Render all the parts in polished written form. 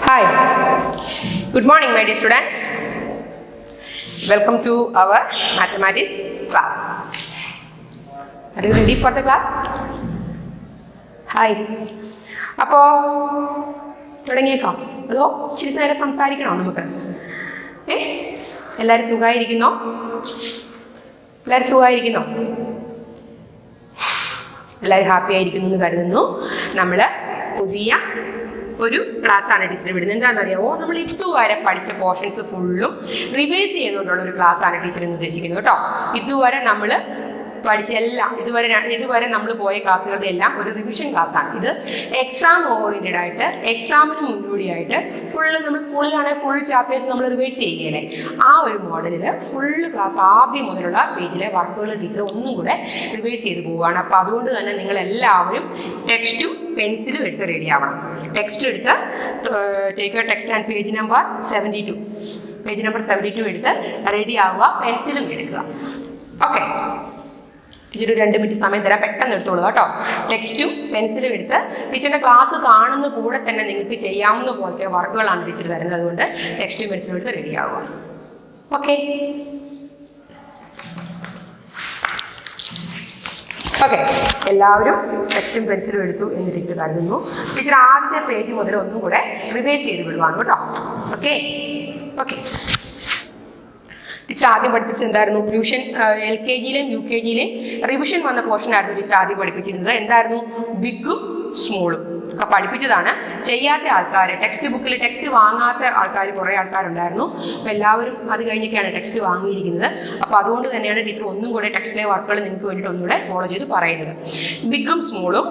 Hi, good morning my dear students. Welcome to our mathematics class. Are you ready for the class? Hi. അപ്പോൾ തുടങ്ങിയേക്കാം അതോ ഇച്ചിരി നേരം സംസാരിക്കണോ നമുക്ക്? എല്ലാവരും സുഖമായിരിക്കുന്നോ? എല്ലാവരും ഹാപ്പി ആയിരിക്കുന്നു എന്ന് കരുതുന്നു. നമ്മൾ പുതിയ ഒരു ക്ലാസ്സാണ് ടീച്ചർ വിടുന്നത്. എന്താണെന്നറിയാമോ, നമ്മൾ ഇതുവരെ പഠിച്ച പോർഷൻസ് ഫുള്ളും റിവൈസ് ചെയ്തുകൊണ്ടുള്ള ഒരു ക്ലാസ്സാണ് ടീച്ചർ ഇന്ന് ഉദ്ദേശിക്കുന്നത് കേട്ടോ. ഇതുവരെ നമ്മൾ പഠിച്ച എല്ലാം ഇതുവരെ നമ്മൾ പോയ ക്ലാസ്സുകളുടെ എല്ലാം ഒരു റിവിഷൻ ക്ലാസ്സാണ് ഇത്. എക്സാം ഓറിയൻറ്റഡ് ആയിട്ട് എക്സാമിന് മുന്നോടിയായിട്ട് ഫുള്ള് നമ്മൾ സ്കൂളിലാണെങ്കിൽ ഫുൾ ചാപ്റ്റേഴ്സ് നമ്മൾ റിവൈസ് ചെയ്യുകയല്ലേ, ആ ഒരു മോഡലിൽ ഫുള്ള് ക്ലാസ് ആദ്യം മുതലുള്ള പേജിലെ വർക്കുകൾ ടീച്ചർ ഒന്നും കൂടെ റിവൈസ് ചെയ്ത് പോവുകയാണ്. അപ്പോൾ അതുകൊണ്ട് തന്നെ നിങ്ങളെല്ലാവരും ടെക്സ്റ്റും പെൻസിലും എടുത്ത് റെഡി ആവണം. ടെക്സ്റ്റ് എടുത്ത് take text and page number 72 എടുത്ത് റെഡി ആവുക. പെൻസിലും എടുക്കുക. ഓക്കെ, ടീച്ചർ 2 മിനിറ്റ് സമയം തരാം, പെട്ടെന്ന് എടുത്തോളൂ കേട്ടോ. ടെക്സ്റ്റും പെൻസിലും എടുത്ത് ടീച്ചറിൻ്റെ ക്ലാസ് കാണുന്ന കൂടെ തന്നെ നിങ്ങൾക്ക് ചെയ്യാവുന്ന പോലത്തെ വർക്കുകളാണ് ടീച്ചർ തരുന്നത്. അതുകൊണ്ട് ടെക്സ്റ്റും പെൻസിലും എടുത്ത് റെഡി ആവുക. ഓക്കെ ഓക്കെ, എല്ലാവരും ടെക്സ്റ്റും പെൻസിലും എടുത്തു എന്ന് ടീച്ചർ കരുതുന്നു. ടീച്ചർ ആദ്യത്തെ പേജ് മുതൽ ഒന്നും കൂടെ റിവൈസ് ചെയ്ത് വിടുവാണ് കേട്ടോ. ഓക്കെ ഓക്കെ, ടീച്ചർ ആദ്യം പഠിപ്പിച്ചത് എന്തായിരുന്നു? ട്യൂഷൻ LKGയിലെയും UKGയിലെയും റിവിഷൻ വന്ന പോർഷനായിരുന്നു ടീച്ചർ ആദ്യം പഠിപ്പിച്ചിരുന്നത്. എന്തായിരുന്നു? ബിഗും സ്മോളും ഒക്കെ പഠിപ്പിച്ചതാണ്. ചെയ്യാത്ത ആൾക്കാർ, ടെക്സ്റ്റ് ബുക്കിൽ ടെക്സ്റ്റ് വാങ്ങാത്ത ആൾക്കാർ കുറേ ആൾക്കാരുണ്ടായിരുന്നു. അപ്പോൾ എല്ലാവരും അത് കഴിഞ്ഞൊക്കെയാണ് ടെക്സ്റ്റ് വാങ്ങിയിരിക്കുന്നത്. അപ്പോൾ അതുകൊണ്ട് തന്നെയാണ് ടീച്ചർ ഒന്നും കൂടെ ടെക്സ്റ്റിലെ വർക്കുകൾ നിങ്ങൾക്ക് വേണ്ടിയിട്ട് ഒന്നുകൂടെ ഫോളോ ചെയ്ത് പറയുന്നത്. ബിഗും സ്മോളും.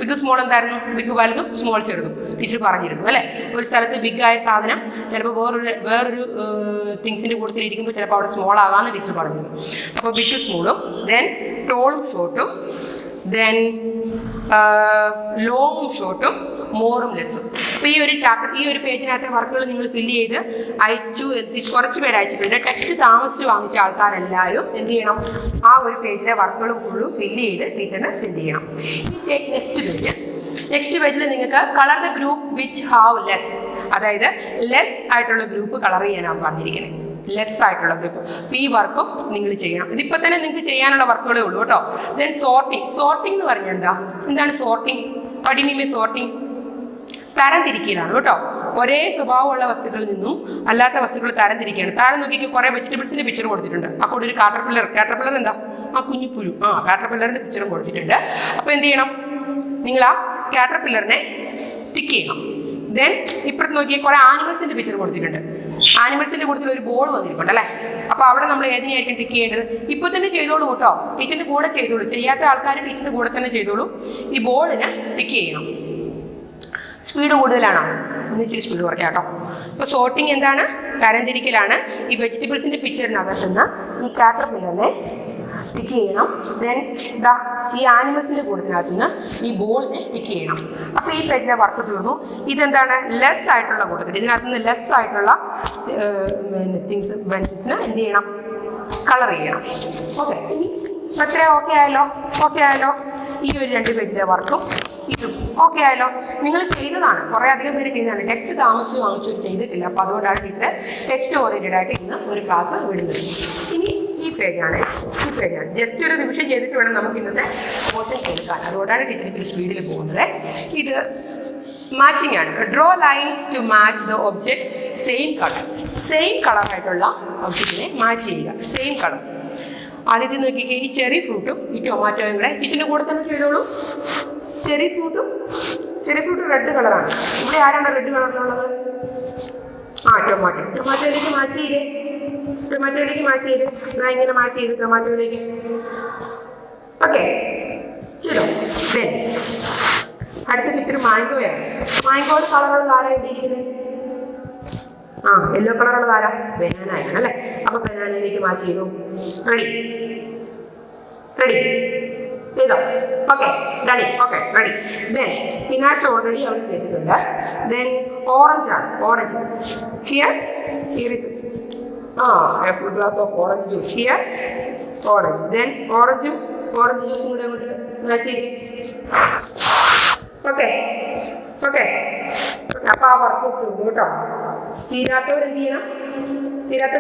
ബിഗ് സ്മോൾ എന്തായിരുന്നു? ബിഗ് വലുതും സ്മോൾ ചെറുതും ടീച്ചർ പറഞ്ഞിരുന്നു അല്ലേ. ഒരു സ്ഥലത്ത് ബിഗായ സാധനം ചിലപ്പോൾ വേറൊരു തിങ്സിൻ്റെ കൂട്ടത്തിലിരിക്കുമ്പോൾ ചിലപ്പോൾ അവിടെ സ്മോൾ ആകാമെന്ന് ടീച്ചർ പറഞ്ഞിരുന്നു. അപ്പോൾ ബിഗ് സ്മോളും, ദെൻ ടോളും ഷോർട്ടും, ദെൻ ലോങ്ങും ഷോർട്ടും, മോറും ലെസ്സും. അപ്പോൾ ഈ ഒരു ചാപ്റ്റർ, ഈ ഒരു പേജിനകത്തെ വർക്കുകൾ നിങ്ങൾ ഫില്ല് ചെയ്ത് അയച്ചു. കുറച്ച് പേര് അയച്ചിട്ടുണ്ട്. ടെക്സ്റ്റ് താമസിച്ച് വാങ്ങിച്ച ആൾക്കാരെല്ലാവരും എന്ത് ചെയ്യണം? ആ ഒരു പേജിലെ വർക്കുകളും ഫുള്ളും ഫില്ല് ചെയ്ത് ടീച്ചറിന് സെൻഡ് ചെയ്യണം. നെക്സ്റ്റ് പേജിൽ നിങ്ങൾക്ക് colour the group which have less, അതായത് ലെസ് ആയിട്ടുള്ള ഗ്രൂപ്പ് കളർ ചെയ്യാനാണ് പറഞ്ഞിരിക്കുന്നത്. ലെസ് ആയിട്ടുള്ള ഗ്രൂപ്പ്. ഈ വർക്കും നിങ്ങൾ ചെയ്യണം. ഇതിപ്പോൾ തന്നെ നിങ്ങൾക്ക് ചെയ്യാനുള്ള വർക്കുകളേ ഉള്ളൂ കേട്ടോ. ദെൻ സോർട്ടിംഗ് എന്ന് പറഞ്ഞാൽ എന്താണ് സോർട്ടിംഗ്? പഠിമീമേ സോർട്ടിംഗ് തരംതിരിക്കലാണ് കേട്ടോ. ഒരേ സ്വഭാവമുള്ള വസ്തുക്കളിൽ നിന്നും അല്ലാത്ത വസ്തുക്കൾ തരംതിരിക്കുകയാണ്. താരം നോക്കിയൊക്കെ കുറേ വെജിറ്റബിൾസിൻ്റെ പിക്ചർ കൊടുത്തിട്ടുണ്ട്. അപ്പോൾ ഒരു കാറ്റർപില്ലർ എന്താ? ആ കുഞ്ഞിപ്പുഴു, കാറ്റർപില്ലറിൻ്റെ പിക്ചറും കൊടുത്തിട്ടുണ്ട്. അപ്പോൾ എന്ത് ചെയ്യണം? നിങ്ങൾ ആ കാറ്റർപില്ലറിനെ ടിക്ക് ചെയ്യണം. ദെൻ ഇപ്പുറത്ത് നോക്കിയാൽ കുറേ ആനിമൽസിൻ്റെ പിക്ചർ കൊടുത്തിട്ടുണ്ട്. ആനിമൽസിൻ്റെ കൂട്ടത്തിൽ ഒരു ബോൾ വന്നിരിപ്പുണ്ട് അല്ലേ. അപ്പോൾ അവിടെ നമ്മൾ ഏതിനായിരിക്കും ടിക്ക് ചെയ്യേണ്ടത്? ഇപ്പോൾ തന്നെ ചെയ്തോളൂ കേട്ടോ. ടീച്ചറിൻ്റെ കൂടെ ചെയ്തോളൂ. ചെയ്യാത്ത ആൾക്കാർ ടീച്ചറിൻ്റെ കൂടെ തന്നെ ചെയ്തോളൂ. ഈ ബോളിനെ ടിക്ക് ചെയ്യണം. സ്പീഡ് കൂടുതലാണോ? ഒന്നിച്ചിരി സ്പീഡ് കുറയ്ക്കാം കേട്ടോ. ഇപ്പോൾ സോർട്ടിങ് എന്താണ്? തരംതിരിക്കലാണ്. ഈ വെജിറ്റബിൾസിൻ്റെ പിക്ചറിനകത്തുനിന്ന് ഈ കാറ്റർപില്ലറിനെ ടിക്ക് ചെയ്യണം. ദെൻ ഈ ആനിമൽസിൻ്റെ കൂട്ടത്തിനകത്തുനിന്ന് ഈ ബോളിനെ ടിക്ക് ചെയ്യണം. അപ്പോൾ ഈ പേജിലെ വർക്ക് തീർന്നു. ഇതെന്താണ്? ലെസ് ആയിട്ടുള്ള കൂട്ടത്തിൽ ഇതിനകത്തുനിന്ന് ലെസ് ആയിട്ടുള്ള തിങ്സിന് എന്ത് ചെയ്യണം? കളർ ചെയ്യണം. ഓക്കെ, അത്ര ഓക്കെ ആയല്ലോ. ഈ ഒരു 2 പേജിലെ വർക്കും ഇതും ഓക്കെ ആയല്ലോ. നിങ്ങൾ ചെയ്തതാണ്, കുറേ അധികം പേര് ചെയ്തതാണ്. ടെക്സ്റ്റ് താമസിച്ച് വാങ്ങിച്ചു ചെയ്തിട്ടില്ല. അപ്പോൾ അതുകൊണ്ടാണ് ടീച്ചർ ടെക്സ്റ്റ് ഓറിയൻറ്റഡ് ആയിട്ട് ഇന്ന് ഒരു ക്ലാസ് വിടുന്നത്. ഇനി ഈ പേജാണ്. ജസ്റ്റ് ഒരു റിവിഷൻ ചെയ്തിട്ട് വേണം നമുക്ക് ഇന്നത്തെ പോർഷൻസ് എടുക്കാൻ. അതുകൊണ്ടാണ് ടീച്ചർ ഇപ്പോൾ സ്പീഡിൽ പോകുന്നത്. ഇത് മാച്ചിങ് ആണ്. Draw lines to match the object same കളറായിട്ടുള്ള ഒബ്ജക്റ്റിനെ മാച്ച് ചെയ്യുക. Same colour. ആദ്യത്തെ നോക്കിക്കേ, ഈ ചെറി ഫ്രൂട്ടും ഈ ടൊമാറ്റോയും കൂടെ ടീച്ചറിൻ്റെ കൂടെ തന്നെ ചെയ്തോളൂ. ചെറി ഫ്രൂട്ട് റെഡ് കളറാണ്. ഇവിടെ ആരാണ് റെഡ് കളറിലുള്ളത്? ടൊമാറ്റോയിലേക്ക് മാച്ച് ചെയ്തേ. ഇങ്ങനെ മാച്ച് ചെയ്ത് ടൊമാറ്റോയിലേക്ക്. ഓക്കെ ചെയ്തോ. അടുത്ത പിക്ചർ മാംഗോയാണ്. മാംഗോയുടെ കളറുള്ളത് ആരാ ഇട്ടിരിക്കുന്നത്? യെല്ലോ കളറുള്ളത് ആരാ? ബനാനയാണ് അല്ലേ. അപ്പൊ ബനാനയിലേക്ക് മാച്ച് ചെയ്തു. റെഡി ചെയ്തോ? Okay ready. Then spinach already അവർ ചെയ്തിട്ടുണ്ട്. Then orange here a full glass of orange juice. Here orange. Then orange juice കൂടെ അങ്ങോട്ട് മാച്ച് ചെയ്ത്. ഓക്കെ ഓക്കെ, അപ്പൊ ആ വർക്ക് തീർന്നു കേട്ടോ. തീരാത്തവർ എന്ത് ചെയ്യണം? തീരാത്ത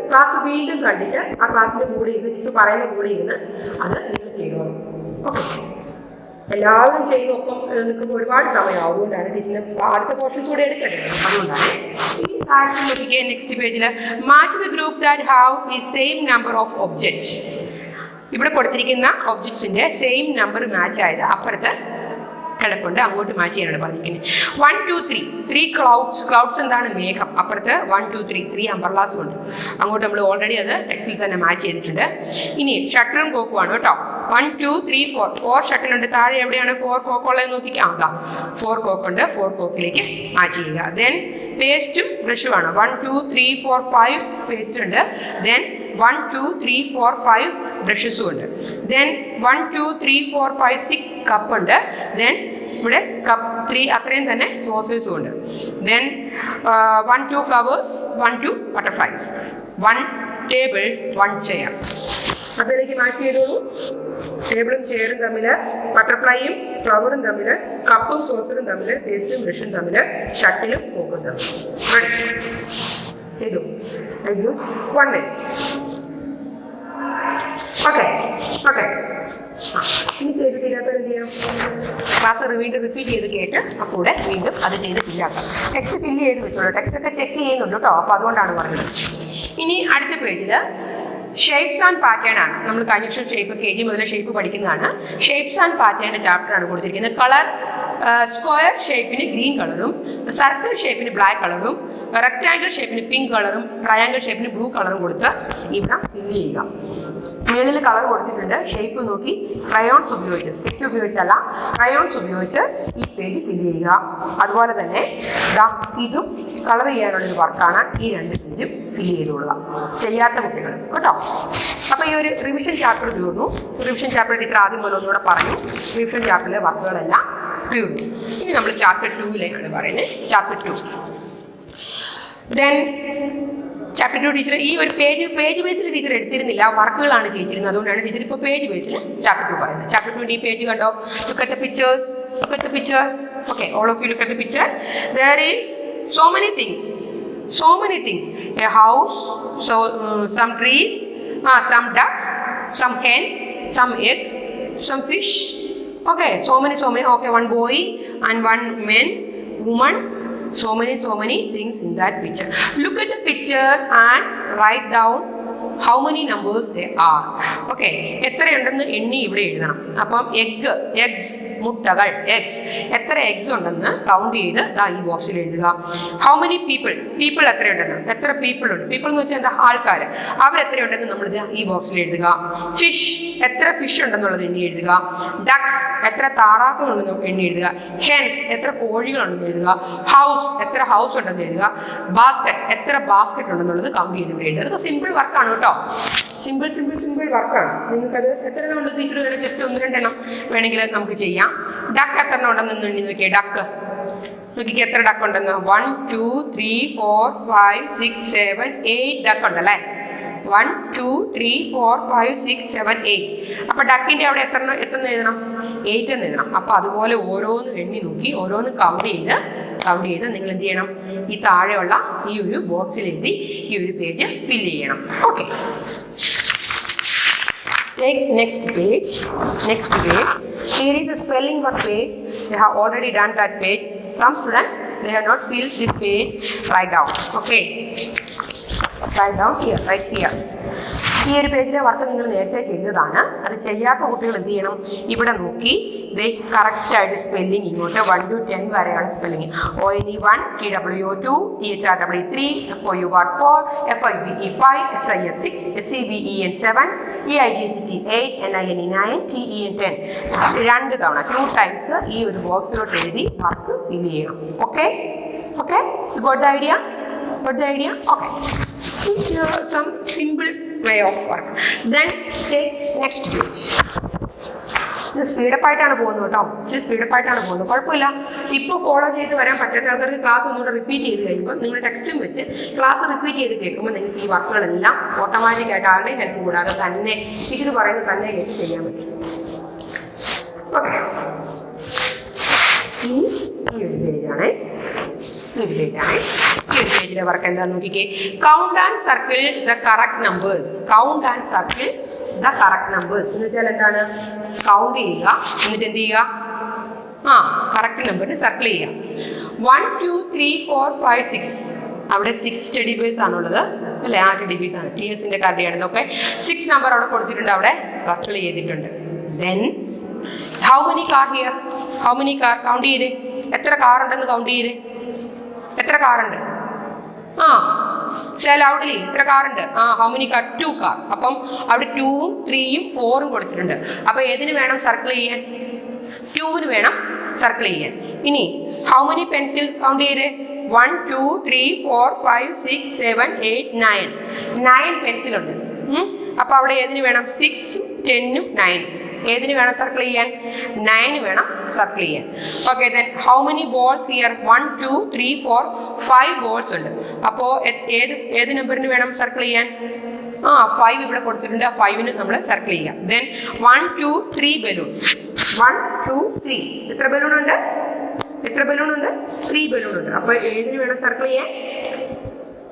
ക്ലാസ് വീണ്ടും കണ്ടിട്ട് ആ ക്ലാസ്സിന്റെ കൂടെ ഇരുന്ന് ടീച്ചർ പറയുന്ന കൂടെ ഇരുന്ന് അത് നിങ്ങൾ ചെയ്തോളൂ. ഓക്കെ, എല്ലാവരും ചെയ്ത് ഒപ്പം നിൽക്കുമ്പോൾ ഒരുപാട് സമയമാവും. അതുകൊണ്ടാണ് ടീച്ചറിന് അടുത്ത പോർഷൻസ് കൂടെ എടുക്കേണ്ടത്. അതുകൊണ്ടാണ് ഈ താഴത്തെ നോക്കിക്കുക. നെക്സ്റ്റ് പേജിൽ match the group that have the same number of object. ഇവിടെ കൊടുത്തിരിക്കുന്ന ഒബ്ജക്ട്സിന്റെ സെയിം നമ്പർ മാച്ച് ആയത് അപ്പുറത്ത് കിടപ്പുണ്ട്, അങ്ങോട്ട് മാച്ച് ചെയ്യാനാണ് പറഞ്ഞിരിക്കുന്നത്. 1 2 3 ക്ലൗഡ്സ് എന്താണ്? മേഘം. അപ്പുറത്ത് 1 2 3 അംബർലാസും ഉണ്ട്. അങ്ങോട്ട് നമ്മൾ ഓൾറെഡി അത് ടെക്സ്റ്റിൽ തന്നെ മാച്ച് ചെയ്തിട്ടുണ്ട്. ഇനി ഷട്ടിലും കോക്കുമാണ് കേട്ടോ. 1 2 3 4 ഷട്ടിലുണ്ട്. താഴെ എവിടെയാണ് 4 കോക്കുള്ളത് നോക്കിക്കാം. അതാ 4 കോക്കുണ്ട്. 4 കോക്കിലേക്ക് മാച്ച് ചെയ്യുക. ദെൻ പേസ്റ്റും ബ്രഷുമാണ്. 1 2 3 4 5 പേസ്റ്റ് ഉണ്ട്. ദെൻ 1 2 3 4 5 ബ്രഷസും ഉണ്ട്. ദെൻ 1 2 3 4 5 6 കപ്പ് ഉണ്ട്. ദെൻ ഇവിടെ കപ്പ് 3 അത്രയും തന്നെ സോസേഴ്സും ഉണ്ട്. Then 1 2 flowers, 1 2 butterflies, 1 table, 1 chair. അതിലേക്ക് മാച്ച് ചെയ്തോളൂ. ടേബിളും ചെയറും തമ്മിൽ, ബട്ടർഫ്ലൈയും ഫ്ലവറും തമ്മിൽ, കപ്പും സോസറും തമ്മിൽ, പേസ്റ്റും ബ്രഷും തമ്മിൽ, ഷട്ടിലും പോക്കും തമ്മിൽ. ചെയ്തു. Thank you. 1 minute. Okay okay. ഇനി ചെയ്ത് തീരാത്തത് എന്ത് ചെയ്യണം? ക്ലാസ് വീണ്ടും റിപ്പീറ്റ് ചെയ്ത് കേട്ട് കൂടെ വീണ്ടും അത് ചെയ്ത് ഫില്ലാക്കാം. ടെക്സ്റ്റ് ഫില്ല് ചെയ്ത് വെച്ചോളൂ. ടെക്സ്റ്റൊക്കെ ചെക്ക് ചെയ്യുന്നുണ്ട് കേട്ടോ. അപ്പോൾ അതുകൊണ്ടാണ് പറഞ്ഞത്. ഇനി അടുത്ത പേജിൽ ഷേപ്സ് ആൻഡ് പാറ്റേൺ ആണ്. നമ്മൾ കഴിഞ്ഞ വർഷം ഷേപ്പ് KG മുതൽ ഷേപ്പ് പഠിക്കുന്നതാണ്. ഷേപ്സ് ആൻഡ് പാറ്റേണിൻ്റെ ചാപ്റ്ററാണ് കൊടുത്തിരിക്കുന്നത്. കളർ സ്ക്വയർ ഷേപ്പിന് ഗ്രീൻ കളറും, സർക്കിൾ ഷേപ്പിന് ബ്ലാക്ക് കളറും, റെക്ടാങ്കിൾ ഷേപ്പിന് പിങ്ക് കളറും, ട്രയാങ്കിൾ ഷേപ്പിന് ബ്ലൂ കളറും കൊടുത്ത് ഇവിടെ ഫില്ല് ചെയ്യുക. മുകളിൽ കളർ കൊടുത്തിട്ടുണ്ട്. ഷേപ്പ് നോക്കി ക്രയോൺസ് ഉപയോഗിച്ച്, സ്കെച്ച് ഉപയോഗിച്ചല്ല, ക്രയോൺസ് ഉപയോഗിച്ച് ഈ പേജ് ഫില്ല് ചെയ്യുക. അതുപോലെ തന്നെ ഇതും കളർ ചെയ്യാനുള്ളൊരു വർക്കാണ്. ഈ 2 പേജും ഫില്ല് ചെയ്തുകൊള്ളുക, ചെയ്യാത്ത കുട്ടികൾ കേട്ടോ. അപ്പോൾ ഈ ഒരു റിവിഷൻ ചാപ്റ്റർ തീർന്നു. റിവിഷൻ ചാപ്റ്റർ ടീച്ചർ ആദ്യം പോലെ ഒന്നുകൂടെ പറഞ്ഞു. റിവിഷൻ ചാപ്റ്ററിലെ വർക്കുകളെല്ലാം തീർന്നു. ഇനി നമ്മൾ ചാപ്റ്റർ 2ലെയാണ് പറയുന്നത്. ചാപ്റ്റർ 2 ദെൻ ചാപ്റ്റർ 2 ടീച്ചർ ഈ ഒരു പേജ് ബേസിൽ ടീച്ചർ എടുത്തിരുന്നില്ല, വർക്കുകളാണ് ചെയ്യിച്ചിരുന്നത്. അതുകൊണ്ടാണ് ടീച്ചർ ഇപ്പോൾ പേജ് ബേസിൽ ചാപ്റ്റർ 2 പറയുന്നത്. ചാപ്റ്റർ 2 ഈ പേജ് കണ്ടോ? Look at the pictures. Look at the picture. Okay, all of you look at the picture. There is so many things. A house, some trees, some duck, some hen, some egg, some fish. Okay, so many. Okay, 1 boy and 1 man, woman. So many things in that picture. Look at the picture and write down how many numbers there are. Okay, എത്രയുണ്ടെന്ന് എണ്ണി ഇവിടെ എഴുതണം. അപ്പം eggs മുട്ടകൾ, എത്ര eggs ഉണ്ടെന്ന് count ചെയ്ത് ഈ ബോക്സിൽ എഴുതുക. ഹൗ മെനി പീപ്പിൾ എത്രയുണ്ടെന്ന്, എത്ര പീപ്പിൾ ഉണ്ട്. പീപ്പിൾ എന്ന് വെച്ചാൽ എന്താ? ആൾക്കാർ. അവരെത്രയുണ്ടെന്ന് നമ്മൾ ഈ ബോക്സിൽ എഴുതുക. ഫിഷ്, എത്ര ഫിഷ് ഉണ്ടെന്നുള്ളത് എണ്ണി എഴുതുക. ഡക്സ്, എത്ര താറാക്കളുണ്ടെന്ന് എണ്ണി എഴുതുക. ഹെൻസ്, എത്ര കോഴികളുണ്ടെന്ന് എഴുതുക. ഹൗസ്, എത്ര ഹൗസ് ഉണ്ടെന്ന് എഴുതുക. ബാസ്ക്കറ്റ്, എത്ര ബാസ്ക്കറ്റ് ഉണ്ടെന്നുള്ളത് കൗണ്ട് ചെയ്ത് ഇവിടെ എഴുതുക. അതൊക്കെ സിമ്പിൾ വർക്കാണ് കേട്ടോ. സിമ്പിൾ വർക്കാണ്. നിങ്ങൾക്കത് എത്ര ഉണ്ട് ടീച്ചർ വേണം ജസ്റ്റ് 1-2 എണ്ണം വേണമെങ്കിൽ നമുക്ക് ചെയ്യാം. ഡക്ക് എത്ര ഉണ്ടെന്ന് എണ്ണി നോക്കിയേ. ഡക്ക് നോക്കിക്ക് എത്ര ഡക്ക് ഉണ്ടെന്ന്. 1 2 3 4 5 6 7 8 ഡക്ക് ഉണ്ടല്ലേ. 1 2 3 4 5 6 7 8. അപ്പോൾ ഡക്കിൻ്റെ അവിടെ എത്ര എഴുതണം? 8 എന്ന് എഴുതണം. അപ്പോൾ അതുപോലെ ഓരോന്ന് എണ്ണി നോക്കി ഓരോന്ന് കൗണ്ട് ചെയ്ത് നിങ്ങൾ എന്ത് ചെയ്യണം? ഈ താഴെയുള്ള ഈ ഒരു ബോക്സിൽ എഴുതി ഈ ഒരു പേജ് ഫില്ല് ചെയ്യണം. Okay, take next page. Here is a spelling work page. They have already done that page. Some students, they have not filled this page. Write down. Okay, write down here, right here. ഈ ഒരു പേജിലെ work നിങ്ങൾ നേരത്തെ ചെയ്തതാണ്. അത് ചെയ്യാത്ത കുട്ടികൾ എന്ത് ചെയ്യണം? ഇവിടെ നോക്കി കറക്റ്റായിട്ട് സ്പെല്ലിങ് ഇങ്ങോട്ട് 1 to 10 വരെയാണ് spelling. ONE1, TWO2, THRW3, FOUR 4, FIBE 5, SIS 6, SCBEN 7, EIGHT 8, NINE 9, TEN 10. 2 തവണ 2 times ഈ ഒരു ബോക്സിലോട്ട് എഴുതി വർക്ക് ഫില്ല് ചെയ്യണം. Okay, got the idea? Okay. Some simple way of work. Then take next page. ഇത് സ്പീഡപ്പായിട്ടാണ് പോകുന്നത് കേട്ടോ. സ്പീഡപ്പായിട്ടാണ് പോകുന്നത്, കുഴപ്പമില്ല. ഇപ്പോൾ ഫോളോ ചെയ്ത് വരാൻ പറ്റാത്ത ആൾക്കാർക്ക് ക്ലാസ് ഒന്നുകൂടെ റിപ്പീറ്റ് ചെയ്ത് കഴിയുമ്പോൾ നിങ്ങൾ ടെക്സ്റ്റും വെച്ച് ക്ലാസ് റിപ്പീറ്റ് ചെയ്ത് കേൾക്കുമ്പോൾ നിങ്ങൾക്ക് ഈ വർക്കുകളെല്ലാം ഓട്ടോമാറ്റിക്കായിട്ട് ആരുടെയും ഹെൽപ്പ് കൂടാതെ തന്നെ ടീച്ചർ പറയുന്നത് തന്നെ കേട്ട് ചെയ്യാൻ പറ്റും. ഓക്കെ, ഈ ഒരു ഈ ഒരു പേജാണ്. ഈ ഒരു പേജിലെ വർക്ക് എന്താണെന്ന് നോക്കിക്കേ. Count and circle the correct numbers. Count and circle the correct numbers എന്ന് വെച്ചാൽ എന്താണ്? കൗണ്ട് ചെയ്യുക, എന്നിട്ട് എന്ത് ചെയ്യുക? കറക്റ്റ് നമ്പറിന് സർക്കിൾ ചെയ്യുക. 1 2 3 4 5 6. അവിടെ 6 ടെഡി ബേഴ്സ് ആണുള്ളത് അല്ലേ? ടെഡി ബേഴ്സ് ആണ്, TSന്റെ കാർഡിയാണ് ഇതൊക്കെ. 6 നമ്പർ അവിടെ കൊടുത്തിട്ടുണ്ട്, അവിടെ സർക്കിൾ ചെയ്തിട്ടുണ്ട്. Then how many car here? How many car? Count ചെയ്തേ, എത്ര കാർ ഉണ്ടെന്ന് കൗണ്ട് ചെയ്തേ. എത്ര കാറുണ്ട്? ലൗഡ്ലി എത്ര കാറുണ്ട്? How many car? 2 കാർ. അപ്പം അവിടെ 2ഉം 3ഉം 4ഉം കൊടുത്തിട്ടുണ്ട്. അപ്പം ഏതിന് വേണം സർക്കിൾ ചെയ്യാൻ? 2ന് വേണം സർക്കിൾ ചെയ്യാൻ. ഇനി ഹൗ മെനി പെൻസിൽ? കൗണ്ട് ചെയ്തേ. 1 2 3 4 5 6 7 8 9. 9 പെൻസിലുണ്ട്. അപ്പോൾ അവിടെ ഏതിന് വേണം? 6 10ഉം 9ഉം. ഏതിന് വേണം സർക്കിൾ ചെയ്യാൻ? 9 വേണം സർക്കിൾ ചെയ്യാൻ. Okay, then how many balls here? 1 2 3 4 5 balls ഉണ്ട്. അപ്പോൾ ഏത് നമ്പറിന് വേണം സർക്കിൾ ചെയ്യാൻ? 5 ഇവിടെ കൊടുത്തിട്ടുണ്ട്. 5ന് നമ്മൾ സർക്കിൾ ചെയ്യാം. Then 1 2 3 balloon. 1 2 3. എത്ര ബലൂൺ ഉണ്ട്? 3 ബലൂൺ ഉണ്ട്. അപ്പോൾ ഏതിന് വേണം സർക്കിൾ ചെയ്യാൻ?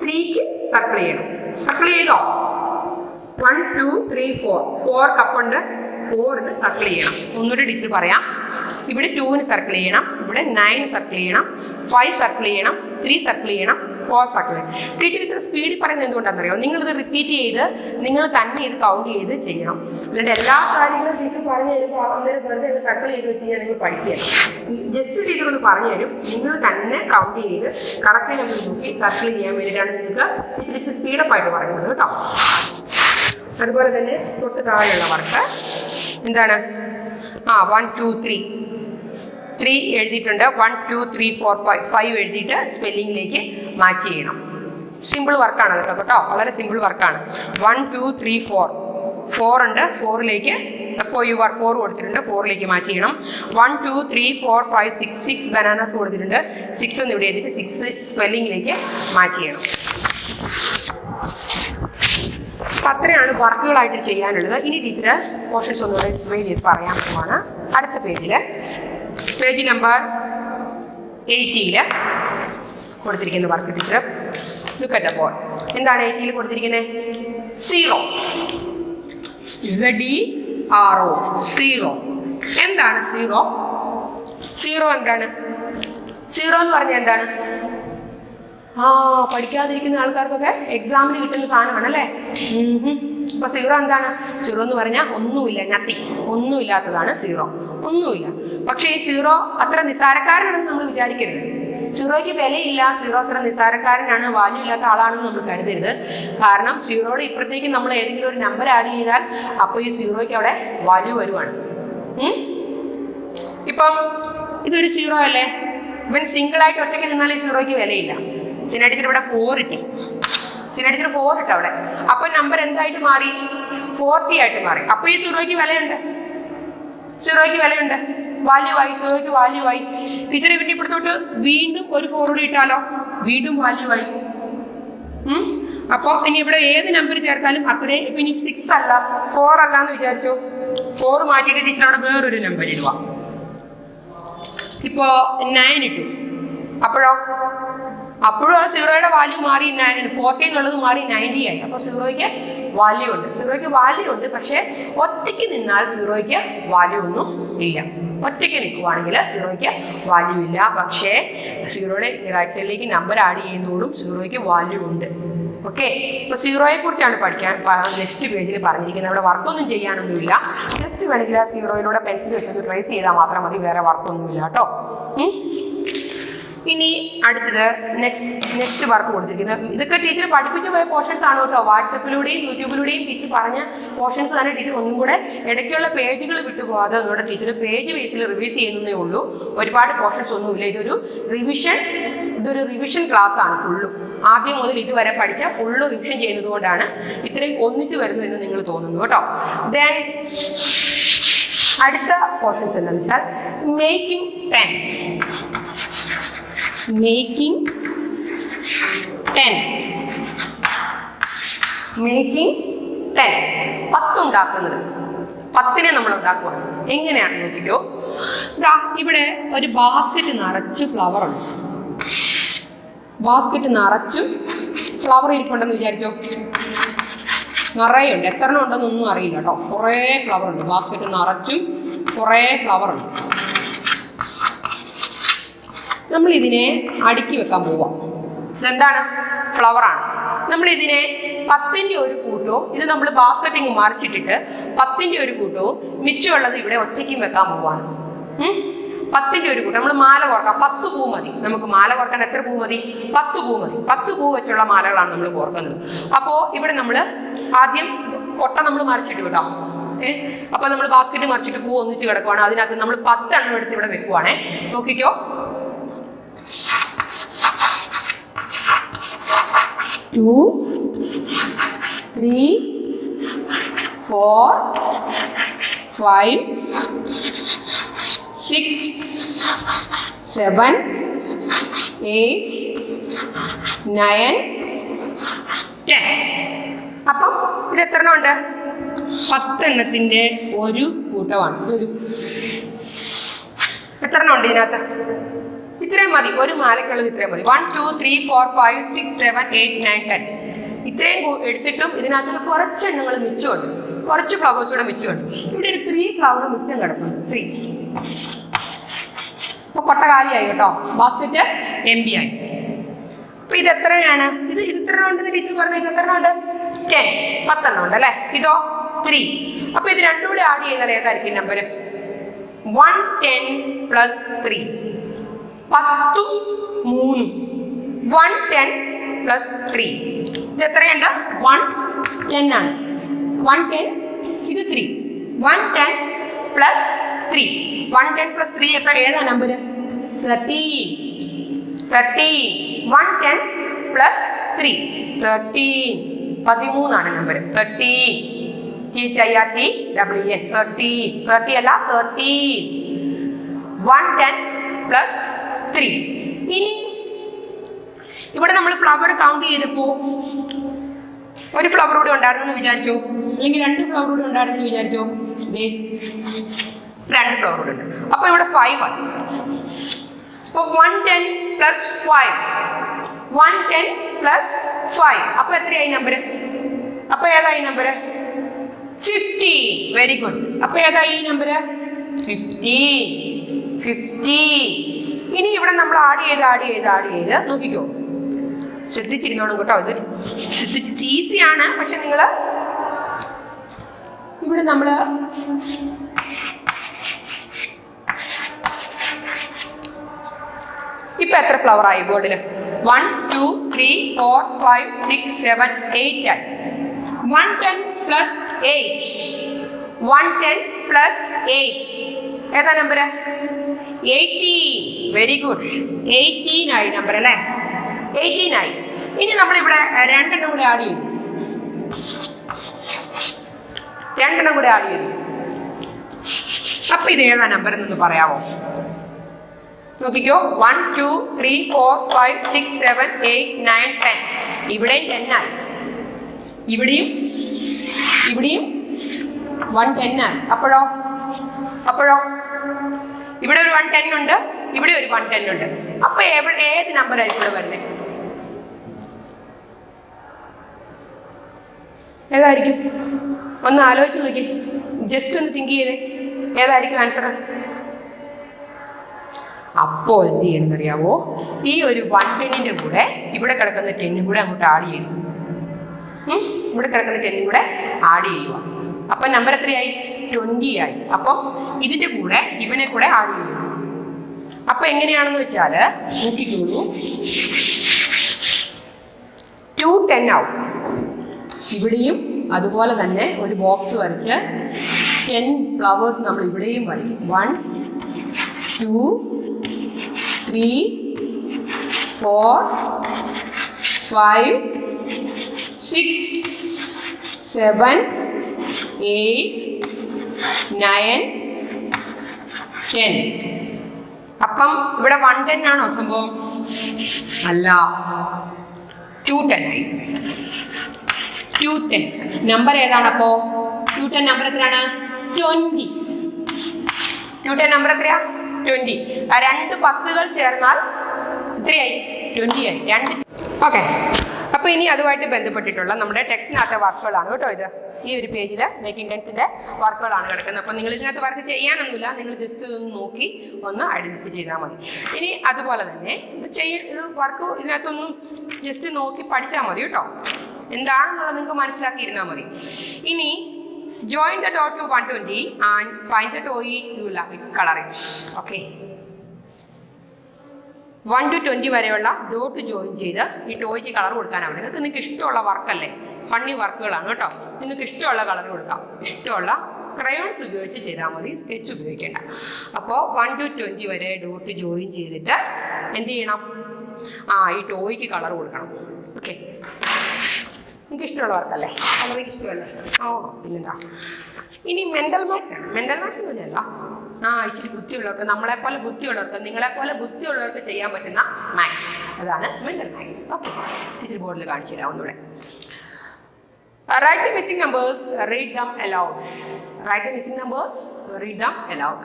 3ക്ക് സർക്കിൾ ചെയ്യണം. സർക്കിൾ ചെയ്തോ? 1 2 3 4. 4 കപ്പുണ്ട്, 4ന് സർക്കിൾ ചെയ്യണം. ഒന്നുകൂടി ടീച്ചർ പറയാം. ഇവിടെ 2ന് സർക്കിൾ ചെയ്യണം, ഇവിടെ 9 സർക്കിൾ ചെയ്യണം, 5 സർക്കിൾ ചെയ്യണം, 3 സർക്കിൾ ചെയ്യണം, 4 സർക്കിൾ ചെയ്യണം. ടീച്ചർ ഇത്ര സ്പീഡിൽ പറയുന്നത് എന്തുകൊണ്ടാണെന്നറിയോ? നിങ്ങളിത് റിപ്പീറ്റ് ചെയ്ത് നിങ്ങൾ തന്നെ ഇത് കൗണ്ട് ചെയ്ത് ചെയ്യണം. അല്ലാണ്ട് എല്ലാ കാര്യങ്ങളും ടീച്ചർ പറഞ്ഞു തരുമ്പോൾ അന്നേരം വെറുതെ സർക്കിൾ ചെയ്ത് വെച്ച് കഴിഞ്ഞാൽ നിങ്ങൾ പഠിക്കുക. ജസ്റ്റ് ടീച്ചർ ഒന്ന് പറഞ്ഞു തരും, നിങ്ങൾ തന്നെ കൗണ്ട് ചെയ്ത് കറക്റ്റ് നമ്പർ നോക്കി സർക്കിൾ ചെയ്യാൻ വേണ്ടിയിട്ടാണ് നിങ്ങൾക്ക് ടീച്ചർ സ്പീഡപ്പായിട്ട് പറയുന്നത് കേട്ടോ. അതുപോലെ തന്നെ തൊട്ട് താഴെയുള്ള വർക്ക് എന്താണ്? 1 2 3 എഴുതിയിട്ടുണ്ട്. 1 2 3 4 5 5 എഴുതിയിട്ട് സ്പെല്ലിങ്ങിലേക്ക് മാച്ച് ചെയ്യണം. സിമ്പിൾ വർക്കാണ് അതൊക്കെ കേട്ടോ, വളരെ സിമ്പിൾ വർക്കാണ്. 1 2 3 4 ഉണ്ട്, 4ലേക്ക് 4 കൊടുത്തിട്ടുണ്ട്, 4ലേക്ക് മാച്ച് ചെയ്യണം. 1 2 3 4 5 6 ബനാനാസ് കൊടുത്തിട്ടുണ്ട്, 6 എന്ന് ഇവിടെ എഴുതിയിട്ട് 6 സ്പെല്ലിങ്ങിലേക്ക് മാച്ച് ചെയ്യണം. അപ്പം അത്രയാണ് വർക്കുകളായിട്ട് ചെയ്യാനുള്ളത്. ഇനി ടീച്ചർ പോർഷൻസ് ഒന്നുകൂടെ വേണ്ടി പറയാൻ പോവാണ്. അടുത്ത പേജ് നമ്പർ 80 കൊടുത്തിരിക്കുന്ന work teacher look at the board. എന്താണ് 80 കൊടുത്തിരിക്കുന്നത്? 0. ZERO 0. എന്താണ് 0? 0 എന്താണ്? 0 എന്ന് പറഞ്ഞാൽ എന്താണ്? പഠിക്കാതിരിക്കുന്ന ആൾക്കാർക്കൊക്കെ എക്സാമിന് കിട്ടുന്ന സാധനമാണ് അല്ലേ? അപ്പൊ 0 എന്താണ്? 0 എന്ന് പറഞ്ഞാൽ ഒന്നുമില്ല, നത്തിങ്, ഒന്നുമില്ലാത്തതാണ് 0. ഒന്നുമില്ല. പക്ഷേ ഈ 0 അത്ര നിസ്സാരക്കാരനാണെന്ന് നമ്മൾ വിചാരിക്കരുത്. 0ക്ക് വിലയില്ല, 0 അത്ര നിസ്സാരക്കാരനാണ്, വാല്യൂ ഇല്ലാത്ത ആളാണെന്ന് നമ്മൾ കരുതരുത്. കാരണം 0യുടെ ഇപ്പുറത്തേക്ക് നമ്മൾ ഏതെങ്കിലും ഒരു നമ്പർ ആഡ് ചെയ്താൽ അപ്പോൾ ഈ 0ക്ക് അവിടെ വാല്യൂ വരുവാണ്. ഇപ്പം ഇതൊരു 0 അല്ലേ? ഇവൻ സിംഗിളായിട്ട് ഒറ്റയ്ക്ക് നിന്നാൽ ഈ 0ക്ക് വിലയില്ല. സിനടിച്ചിട്ട് ഇവിടെ 4 ഇട്ടു, സിനടിച്ചിട്ട് 4 ഇട്ടു അവിടെ. അപ്പൊ നമ്പർ എന്തായിട്ട് മാറി? 40 ആയിട്ട് മാറി. അപ്പൊ ഈ 0ക്ക് വിലയുണ്ട്, 0ക്ക് വിലയുണ്ട്, വാല്യൂ ആയി, 0ക്ക് വാല്യൂ ആയി. ടീച്ചർ ഇവന്റെ ഇപ്പുറത്തോട്ട് വീണ്ടും ഒരു 4 കൂടി ഇട്ടാലോ? വീണ്ടും വാല്യൂ ആയി. അപ്പോൾ ഇനി ഇവിടെ ഏത് നമ്പർ ചേർത്താലും അത്രേ. ഇപ്പൊ ഇനി 6 അല്ല 4 അല്ല എന്ന് വിചാരിച്ചോ, 4 മാറ്റിയിട്ട് ടീച്ചർ അവിടെ വേറൊരു നമ്പർ ഇടുക. ഇപ്പോ 9 ഇട്ടു, അപ്പോഴും ആ 0യുടെ വാല്യൂ മാറി, 40 എന്നുള്ളത് മാറി 90 ആയി. അപ്പോൾ 0ക്ക് വാല്യൂ ഉണ്ട്, 0ക്ക് വാല്യൂ ഉണ്ട്. പക്ഷേ ഒറ്റയ്ക്ക് നിന്നാൽ 0ക്ക് വാല്യൂ ഒന്നും ഇല്ല. ഒറ്റയ്ക്ക് നിൽക്കുവാണെങ്കിൽ 0ക്ക് വാല്യൂ ഇല്ല. പക്ഷേ 0യുടെ റൈറ്റ് സൈഡിലേക്ക് നമ്പർ ആഡ് ചെയ്യുന്നതോടും 0ക്ക് വാല്യൂ ഉണ്ട്. ഓക്കെ, ഇപ്പോൾ 0യെ കുറിച്ചാണ് പഠിക്കാൻ നെക്സ്റ്റ് പേജിൽ പറഞ്ഞിരിക്കുന്നത്. അവിടെ വർക്കൊന്നും ചെയ്യാനൊന്നുമില്ല. ജസ്റ്റ് വേണമെങ്കിൽ ആ 0യിലൂടെ പെൻസിൽ വെച്ചൊന്ന് ട്രേസ് ചെയ്താൽ മാത്രം മതി, വേറെ വർക്കൊന്നുമില്ല കേട്ടോ. ഇനി അടുത്തത് നെക്സ്റ്റ് വർക്ക് കൊടുത്തിരിക്കുന്നത് ഇതൊക്കെ ടീച്ചർ പഠിപ്പിച്ചു പോയ പോർഷൻസ് ആണ് കേട്ടോ. വാട്സപ്പിലൂടെയും യൂട്യൂബിലൂടെയും ടീച്ചർ പറഞ്ഞ പോർഷൻസ് തന്നെ. ടീച്ചർ ഒന്നും കൂടെ ഇടയ്ക്കുള്ള പേജുകൾ വിട്ടുപോകാതെ ഒന്നുകൂടെ ടീച്ചർ പേജ് ബേസിൽ റിവൈസ് ചെയ്യുന്നതേ ഉള്ളൂ. ഒരുപാട് പോർഷൻസ് ഒന്നുമില്ല. ഇതൊരു റിവിഷൻ ക്ലാസ് ആണ്. ഫുള്ളും ആദ്യം മുതൽ ഇതുവരെ പഠിച്ച ഫുള്ള് റിവിഷൻ ചെയ്യുന്നത് കൊണ്ടാണ് ഇത്രയും ഒന്നിച്ചു വരുന്നു എന്ന് നിങ്ങൾ തോന്നുന്നു കേട്ടോ. ദെൻ അടുത്ത പോർഷൻസ് എന്താണെന്ന് വെച്ചാൽ മേക്കിംഗ് 10. മേക്കിംഗ് 10 10 ഉണ്ടാക്കുന്നത്. 10നെ നമ്മൾ ഉണ്ടാക്കുകയാണ്. എങ്ങനെയാണെന്ന് നോക്കിക്കോ. ഇതാ ഇവിടെ ഒരു ബാസ്ക്കറ്റ് നിറച്ച് ഫ്ലവർ ഉണ്ട്. ബാസ്ക്കറ്റ് നിറച്ചും ഫ്ലവർ ഇരിപ്പുണ്ടെന്ന് വിചാരിച്ചോ. നിറയെ ഉണ്ട്. എത്ര എണ്ണം ഉണ്ടെന്നൊന്നും അറിയില്ല കേട്ടോ. കുറേ ഫ്ലവർ ഉണ്ട്. ബാസ്ക്കറ്റ് നിറച്ചും കുറേ ഫ്ലവർ ഉണ്ട്. നമ്മളിതിനെ അടുക്കി വെക്കാൻ പോവാം. ഇതെന്താണ്? ഫ്ലവറാണ്. നമ്മളിതിനെ 10ൻ്റെ ഒരു കൂട്ടവും ഇത് നമ്മൾ ബാസ്ക്കറ്റിങ് മറിച്ചിട്ടിട്ട് 10ൻ്റെ ഒരു കൂട്ടവും മിച്ചമുള്ളത് ഇവിടെ ഒറ്റയ്ക്കും വെക്കാൻ പോവാണ്. 10ൻ്റെ ഒരു കൂട്ടം. നമ്മൾ മാല കോർക്കാം. 10 പൂ മതി. നമുക്ക് മാല കോർക്കാൻ എത്ര പൂ മതി? 10 പൂ മതി. 10 പൂ വെച്ചുള്ള മാലകളാണ് നമ്മൾ കോർക്കുന്നത്. അപ്പോൾ ഇവിടെ നമ്മൾ ആദ്യം കൊട്ട നമ്മൾ മറിച്ചിട്ട് വിടാം. അപ്പൊ നമ്മൾ ബാസ്ക്കറ്റ് മറിച്ചിട്ട് പൂ ഒന്നിച്ച് കിടക്കുവാണ്. അതിനകത്ത് നമ്മൾ 10 എണ്ണം എടുത്ത് ഇവിടെ വെക്കുവാണേ. നോക്കിക്കോ. 2 3 4 5 6 7 8 9 10. അപ്പം ഇത് എത്ര എണ്ണം ഉണ്ട്? 10 എണ്ണത്തിൻ്റെ ഒരു കൂട്ടമാണ്. ഇതൊരു എത്ര എണ്ണം ഉണ്ട് ഇതിനകത്ത്? ഇത്രയും മതി. ഒരു മാലയ്ക്കുള്ളത് ഇത്രയും മതി. 1 2 3 4 5 6 7 8 9 10. ഇത്രയും എടുത്തിട്ടും ഇതിനകത്തൊരു കുറച്ച് എണ്ണങ്ങൾ മിച്ചമുണ്ട്. കുറച്ച് ഫ്ലവേഴ്സ് കൂടെ മിച്ചമുണ്ട്. ഇവിടെ ഒരു 3 ഫ്ലവർ മിച്ചം കിടക്കുന്നുണ്ട്. 3. ഇപ്പൊ കൊട്ട കാലിയായി കേട്ടോ. ബാസ്ക്കറ്റ് എംപ്റ്റി ആയി. അപ്പൊ ഇത് എത്രയാണ്? ഇത് ഇത്ര ഉണ്ടെന്ന് ടീച്ചർ പറഞ്ഞു. ഇത് എത്ര ഉണ്ട്? 10. 10 എണ്ണം ഉണ്ട് അല്ലേ? ഇതോ 3. അപ്പൊ ഇത് രണ്ടും കൂടെ ആഡ് ചെയ്താൽ ഏതായിരിക്കും നമ്പർ? 110 + 3. 10ഉം 3ഉം 110 + 3. ഇത് എത്രയുണ്ട്? 110 ആണ്. 110 ഇത് 3. 110 + 3. 110 + 3 എത്ര? ഏതാ നമ്പർ? 13. 110 + 3 13. 13 ആണ് നമ്പർ. 13. THIRTEEN 13. 30 അല്ല 13. 110 + 3. ഇനി ഇവിടെ നമ്മൾ ഫ്ലവർ കൗണ്ട് ചെയ്തപ്പോൾ ഒരു ഫ്ലവർ കൂടി ഉണ്ടായിരുന്നെന്ന് വിചാരിച്ചോ, അല്ലെങ്കിൽ 2 ഫ്ലവർ കൂടി ഉണ്ടായിരുന്നെന്ന് വിചാരിച്ചോ. 2 ഫ്ലവർ കൂടി ഉണ്ട്. അപ്പൊ ഇവിടെ 5 ആയി. അപ്പൊ 110 + 5. 110 + 5. അപ്പൊ എത്രയായി നമ്പർ? അപ്പൊ ഏതായി നമ്പർ? 15. Very good. അപ്പൊ ഏതായി നമ്പർ? 15. 15. ഇനി ഇവിടെ നമ്മൾ ആഡ് ചെയ്ത് നോക്കിക്കോ. ശ്രദ്ധിച്ചിരുന്നോളും കേട്ടോ. ഇത് ഈസിയാണ്. പക്ഷെ നിങ്ങൾ ഇവിടെ നമ്മൾ ഇപ്പൊ എത്ര ഫ്ലവർ ആയി ബോർഡിൽ? 1 2 3 4 5 6 7 8 ആയി. 110 + 8. 110 + 8 ഏതാ നമ്പർ? 18. Very good. 18 ആയി നമ്പർ അല്ലേ? 18 ആയി. ഇനി നമ്മളിവിടെ 2 എണ്ണം കൂടെ ആഡ് ചെയ്യും. 2 എണ്ണം കൂടെ ആഡ് ചെയ്തു. അപ്പൊ ഇത് ഏതാ നമ്പർ എന്നൊന്ന് പറയാമോ? നോക്കിക്കോ. 1 2 3 4 5 6 7 8 9 10. ഇവിടെയും 10 ആയി. ഇവിടെയും 110 ആയി. അപ്പോഴോ ഇവിടെ ഒരു 110 ഉണ്ട്, ഇവിടെ ഒരു 110 ഉണ്ട്. അപ്പൊ ഏത് നമ്പർ ആയിരിക്കും ഇവിടെ വരുന്നത്? ഏതായിരിക്കും? ഒന്ന് ആലോചിച്ച് നോക്കി. ജസ്റ്റ് ഒന്ന് തിങ്ക് ചെയ്തേ. ഏതായിരിക്കും ആൻസർ? അപ്പോൾ എന്ത് ചെയ്യണമെന്ന് അറിയാവോ? ഈ ഒരു 110ന്റെ കൂടെ ഇവിടെ കിടക്കുന്ന 10 കൂടെ അങ്ങോട്ട് ആഡ് ചെയ്തു. ഇവിടെ കിടക്കുന്ന 10 കൂടെ ആഡ് ചെയ്യുക. അപ്പൊ നമ്പർ എത്രയായി? 20 ആയി. അപ്പം ഇതിന്റെ കൂടെ ഇവനെ കൂടെ ആഡ് ചെയ്യും. അപ്പൊ എങ്ങനെയാണെന്ന് വെച്ചാല് നോക്കിക്കോളൂ. 210 ആവും. ഇവിടെയും അതുപോലെ തന്നെ ഒരു ബോക്സ് വരച്ച് 10 ഫ്ലവേഴ്സ് നമ്മൾ ഇവിടെയും വരയ്ക്കും. 1 2 3 4 5 6 7 8 9 10. അപ്പം ഇവിടെ 110 ആണോ സംഭവം? അല്ല, 210 ആയി. 210 നമ്പർ ഏതാണ്? അപ്പോ 210 നമ്പർ എത്രയാണ്? 20. 210 നമ്പർ എത്രയാ? 20. ആ 2 10കൾ ചേർന്നാൽ എത്രയായി? 20 ആയി 2. ഓക്കെ, അപ്പോൾ ഇനി അതുമായിട്ട് ബന്ധപ്പെട്ടിട്ടുള്ള നമ്മുടെ ടെക്സ്റ്റിനകത്തെ വർക്കുകളാണ് കേട്ടോ ഇത്. ഈ ഒരു പേജിൽ മേക്കിംഗ് ടെൻസിൻ്റെ വർക്കുകളാണ് കിടക്കുന്നത്. അപ്പോൾ നിങ്ങൾ ഇതിനകത്ത് വർക്ക് ചെയ്യാനൊന്നുമില്ല, നിങ്ങൾ ജസ്റ്റ് ഇതൊന്ന് നോക്കി ഒന്ന് ഐഡൻറ്റിഫൈ ചെയ്താൽ മതി. ഇനി അതുപോലെ തന്നെ ഇത് വർക്ക് ഇതിനകത്തൊന്നും ജസ്റ്റ് നോക്കി പഠിച്ചാൽ മതി കേട്ടോ, എന്താണെന്നുള്ളത് നിങ്ങൾക്ക് മനസ്സിലാക്കിയിരുന്നാൽ മതി. ഇനി join the dot to 120 and find the toy you love it coloring. Okay, 1 to 20 വരെയുള്ള ഡോട്ട് ജോയിൻ ചെയ്ത് ഈ ടോയ്ക്ക് കളർ കൊടുക്കാനാണ്. നിങ്ങൾക്ക് ഇഷ്ടമുള്ള വർക്കല്ലേ, ഫണ്ണി വർക്കുകളാണ് കേട്ടോ. നിങ്ങൾക്ക് ഇഷ്ടമുള്ള കളർ കൊടുക്കാം, ഇഷ്ടമുള്ള ക്രയോൺസ് ഉപയോഗിച്ച് ചെയ്താൽ മതി, സ്കെച്ച് ഉപയോഗിക്കേണ്ട. അപ്പോൾ 1 to 20 വരെ ഡോട്ട് ജോയിൻ ചെയ്തിട്ട് എന്ത് ചെയ്യണം, ഈ ടോയ്ക്ക് കളർ കൊടുക്കണം. ഓക്കെ, എനിക്ക് ഇഷ്ടമുള്ള വർക്കല്ലേ, കളറിക്ക് ഇഷ്ടമല്ല. പിന്നെന്താ, ഇനി മെൻ്റൽ മാത്സ് ആണ്. മെൻ്റൽ മാത്സ് എന്ന് പറഞ്ഞാൽ ഇച്ചിരി ബുദ്ധിയുള്ളവർക്ക്, നമ്മളെപ്പോലെ ബുദ്ധിയുള്ളവർക്ക്, നിങ്ങളെപ്പോലെ ബുദ്ധിയുള്ളവർക്ക് ചെയ്യാൻ പറ്റുന്ന മാത്സ്, അതാണ് മെൻ്റൽ മാത്സ്. ഓക്കെ, ഇച്ചിരി ബോർഡിൽ കാണിച്ചു തരാം ഒന്നുകൂടെ. Write the missing numbers, read them aloud. Write the missing numbers, read them aloud.